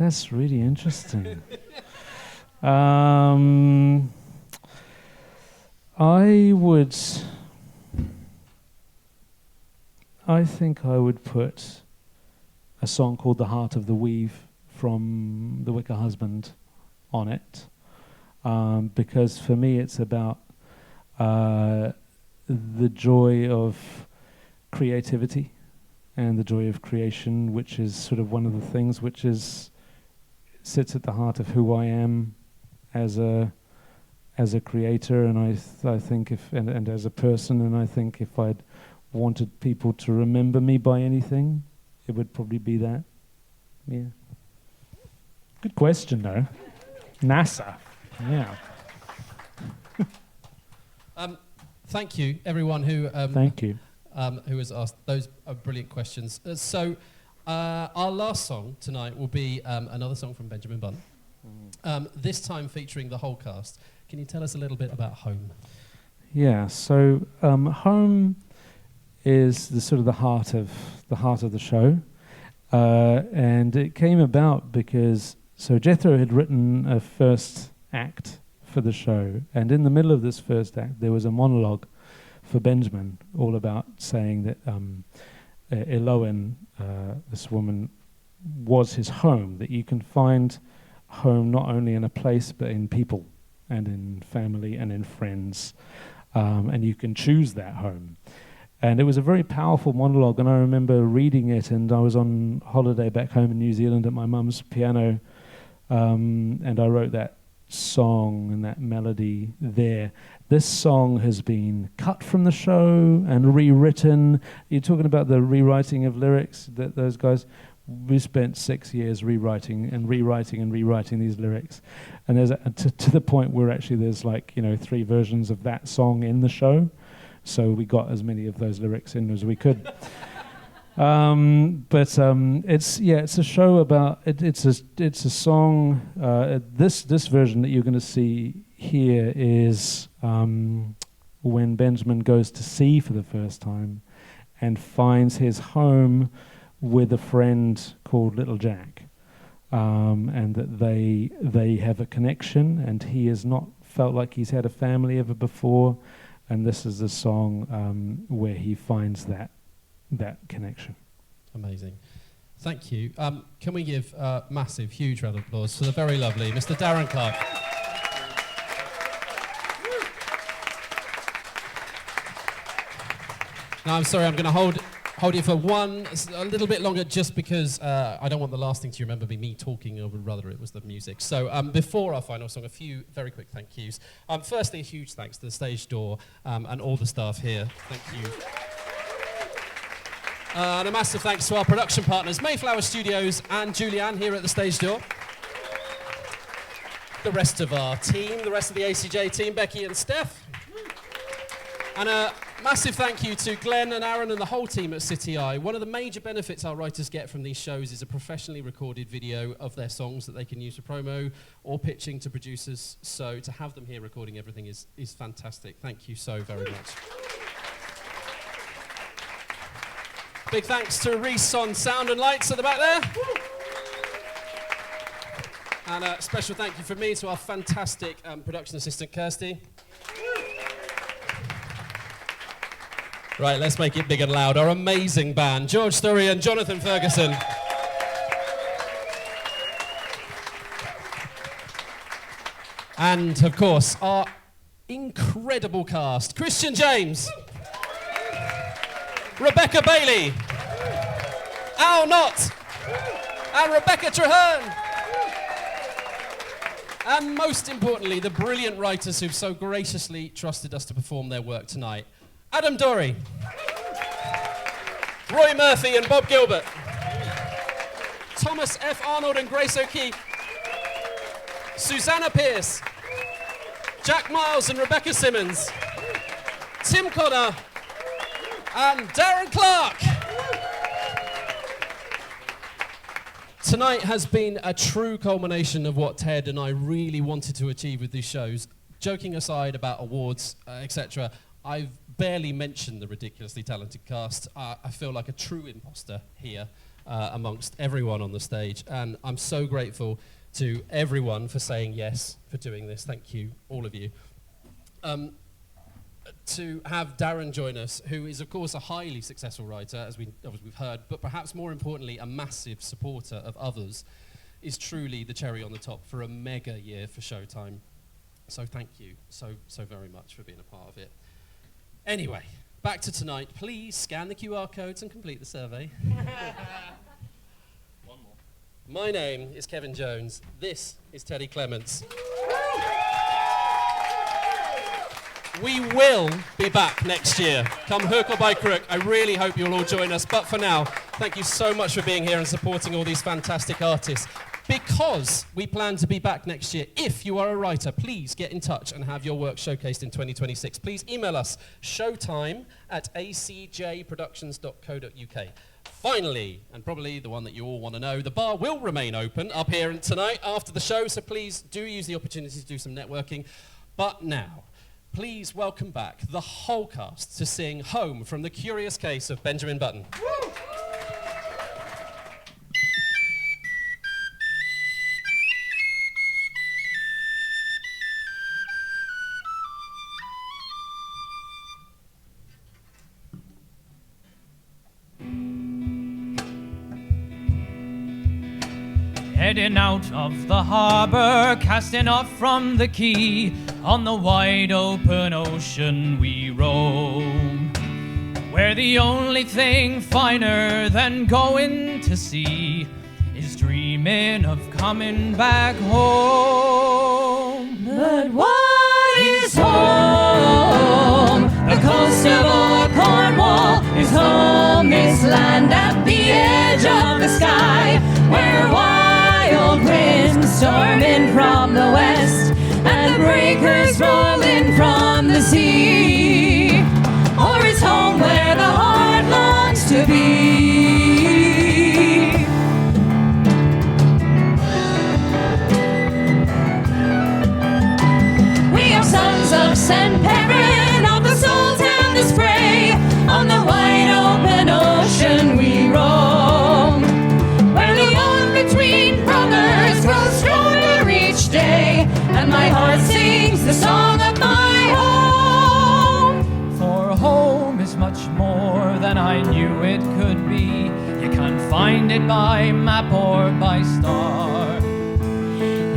interesting. I think I would put a song called The Heart of the Weave from the Wicker Husband on it, because for me it's about the joy of creativity and the joy of creation, which is sort of one of the things which sits at the heart of who I am as a creator, and I think and as a person, and I think if I'd wanted people to remember me by anything, it would probably be that. Yeah. Good question, though. NASA. Yeah. Thank you, everyone who. Thank you. Who has asked those brilliant questions. So our last song tonight will be another song from Benjamin Button. This time featuring the whole cast. Can you tell us a little bit about Home? Yeah. So Home is the sort of the heart of the show, and it came about because Jethro had written a first act for the show, and in the middle of this first act there was a monologue for Benjamin, all about saying that Elowen, this woman, was his home, that you can find home not only in a place but in people and in family and in friends, and you can choose that home. And it was a very powerful monologue, and I remember reading it, and I was on holiday back home in New Zealand at my mum's piano, and I wrote that song and that melody there. This song has been cut from the show and rewritten. You're talking about the rewriting of lyrics, that those guys. We spent 6 years rewriting these lyrics, and there's to the point where actually there's like 3 versions of that song in the show. So we got as many of those lyrics in as we could. It's a show about it's a song. This version that you're going to see here is when Benjamin goes to sea for the first time and finds his home with a friend called Little Jack, and that they have a connection, and he has not felt like he's had a family ever before, and this is the song where he finds that connection. Amazing. Thank you. Can we give a massive, huge round of applause for the very lovely Mr. Darren Clark. Now, I'm sorry, I'm going to hold you for a little bit longer, just because I don't want the last thing to remember be me talking, or rather it was the music. So before our final song, a few very quick thank yous. Firstly, a huge thanks to the Stage Door and all the staff here. Thank you. And a massive thanks to our production partners, Mayflower Studios and Julianne here at the Stage Door. The rest of our team, the rest of the ACJ team, Becky and Steph. And a massive thank you to Glenn and Aaron and the whole team at City Eye. One of the major benefits our writers get from these shows is a professionally recorded video of their songs that they can use for promo or pitching to producers. So to have them here recording everything is fantastic. Thank you so very much. Big thanks to Reese on sound and lights at the back there. And a special thank you from me to our fantastic production assistant, Kirsty. Right, let's make it big and loud. Our amazing band, George Story and Jonathan Ferguson. And, of course, our incredible cast, Christian James, Rebecca Bailey, Al Knott, and Rebecca Traherne. And most importantly, the brilliant writers who've so graciously trusted us to perform their work tonight. Adam Dorey, Roy Murphy and Bob Gilbert, Thomas F. Arnold and Grace O'Keefe, Susanna Pierce, Jack Miles and Rebecca Simmons, Tim Connor, and Darren Clark. Tonight has been a true culmination of what Ted and I really wanted to achieve with these shows. Joking aside about awards, etc., I've barely mentioned the ridiculously talented cast. I feel like a true imposter here amongst everyone on the stage, and I'm so grateful to everyone for saying yes, for doing this. Thank you, all of you. To have Darren join us, who is, of course, a highly successful writer, as we've heard, but perhaps more importantly, a massive supporter of others, is truly the cherry on the top for a mega year for Showtime. So thank you so very much for being a part of it. Anyway, back to tonight. Please scan the QR codes and complete the survey. One more. My name is Kevin Jones. This is Teddy Clements. We will be back next year. Come hook or by crook. I really hope you'll all join us. But for now, thank you so much for being here and supporting all these fantastic artists. Because we plan to be back next year, if you are a writer, please get in touch and have your work showcased in 2026. Please email us, showtime@acjproductions.co.uk. Finally, and probably the one that you all want to know, the bar will remain open up here tonight after the show, so please do use the opportunity to do some networking. But now, please welcome back the whole cast to sing Home from the Curious Case of Benjamin Button. Woo! Heading out of the harbour, casting off from the quay, on the wide open ocean we roam. where the only thing finer than going to sea is dreaming of coming back home. But what is home? The coast of old Cornwall is home, this land at the edge of the sky, where wild winds storming from the west and the breakers rolling from the sea. Or is home where the heart longs to be? We are sons of St. Perrin, of the salt and the spray. On the wide open ocean we roam, where the bond between brothers grows stronger each day, and my heart sings the song of my home. For home is much more than I knew it could be. You can't find it by map or by star.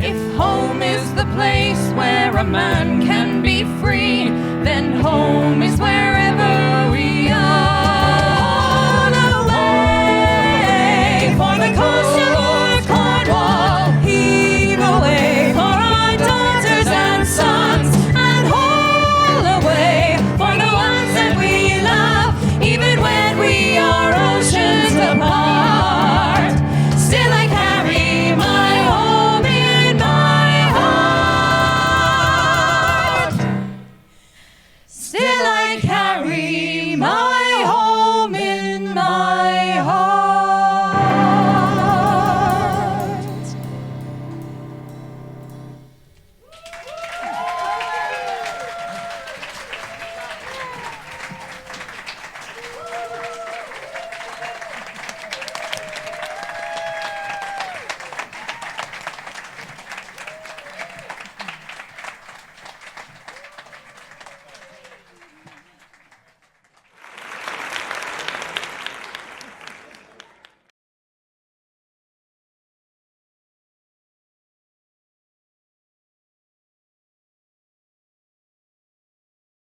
If home is the place where a man can be free, then home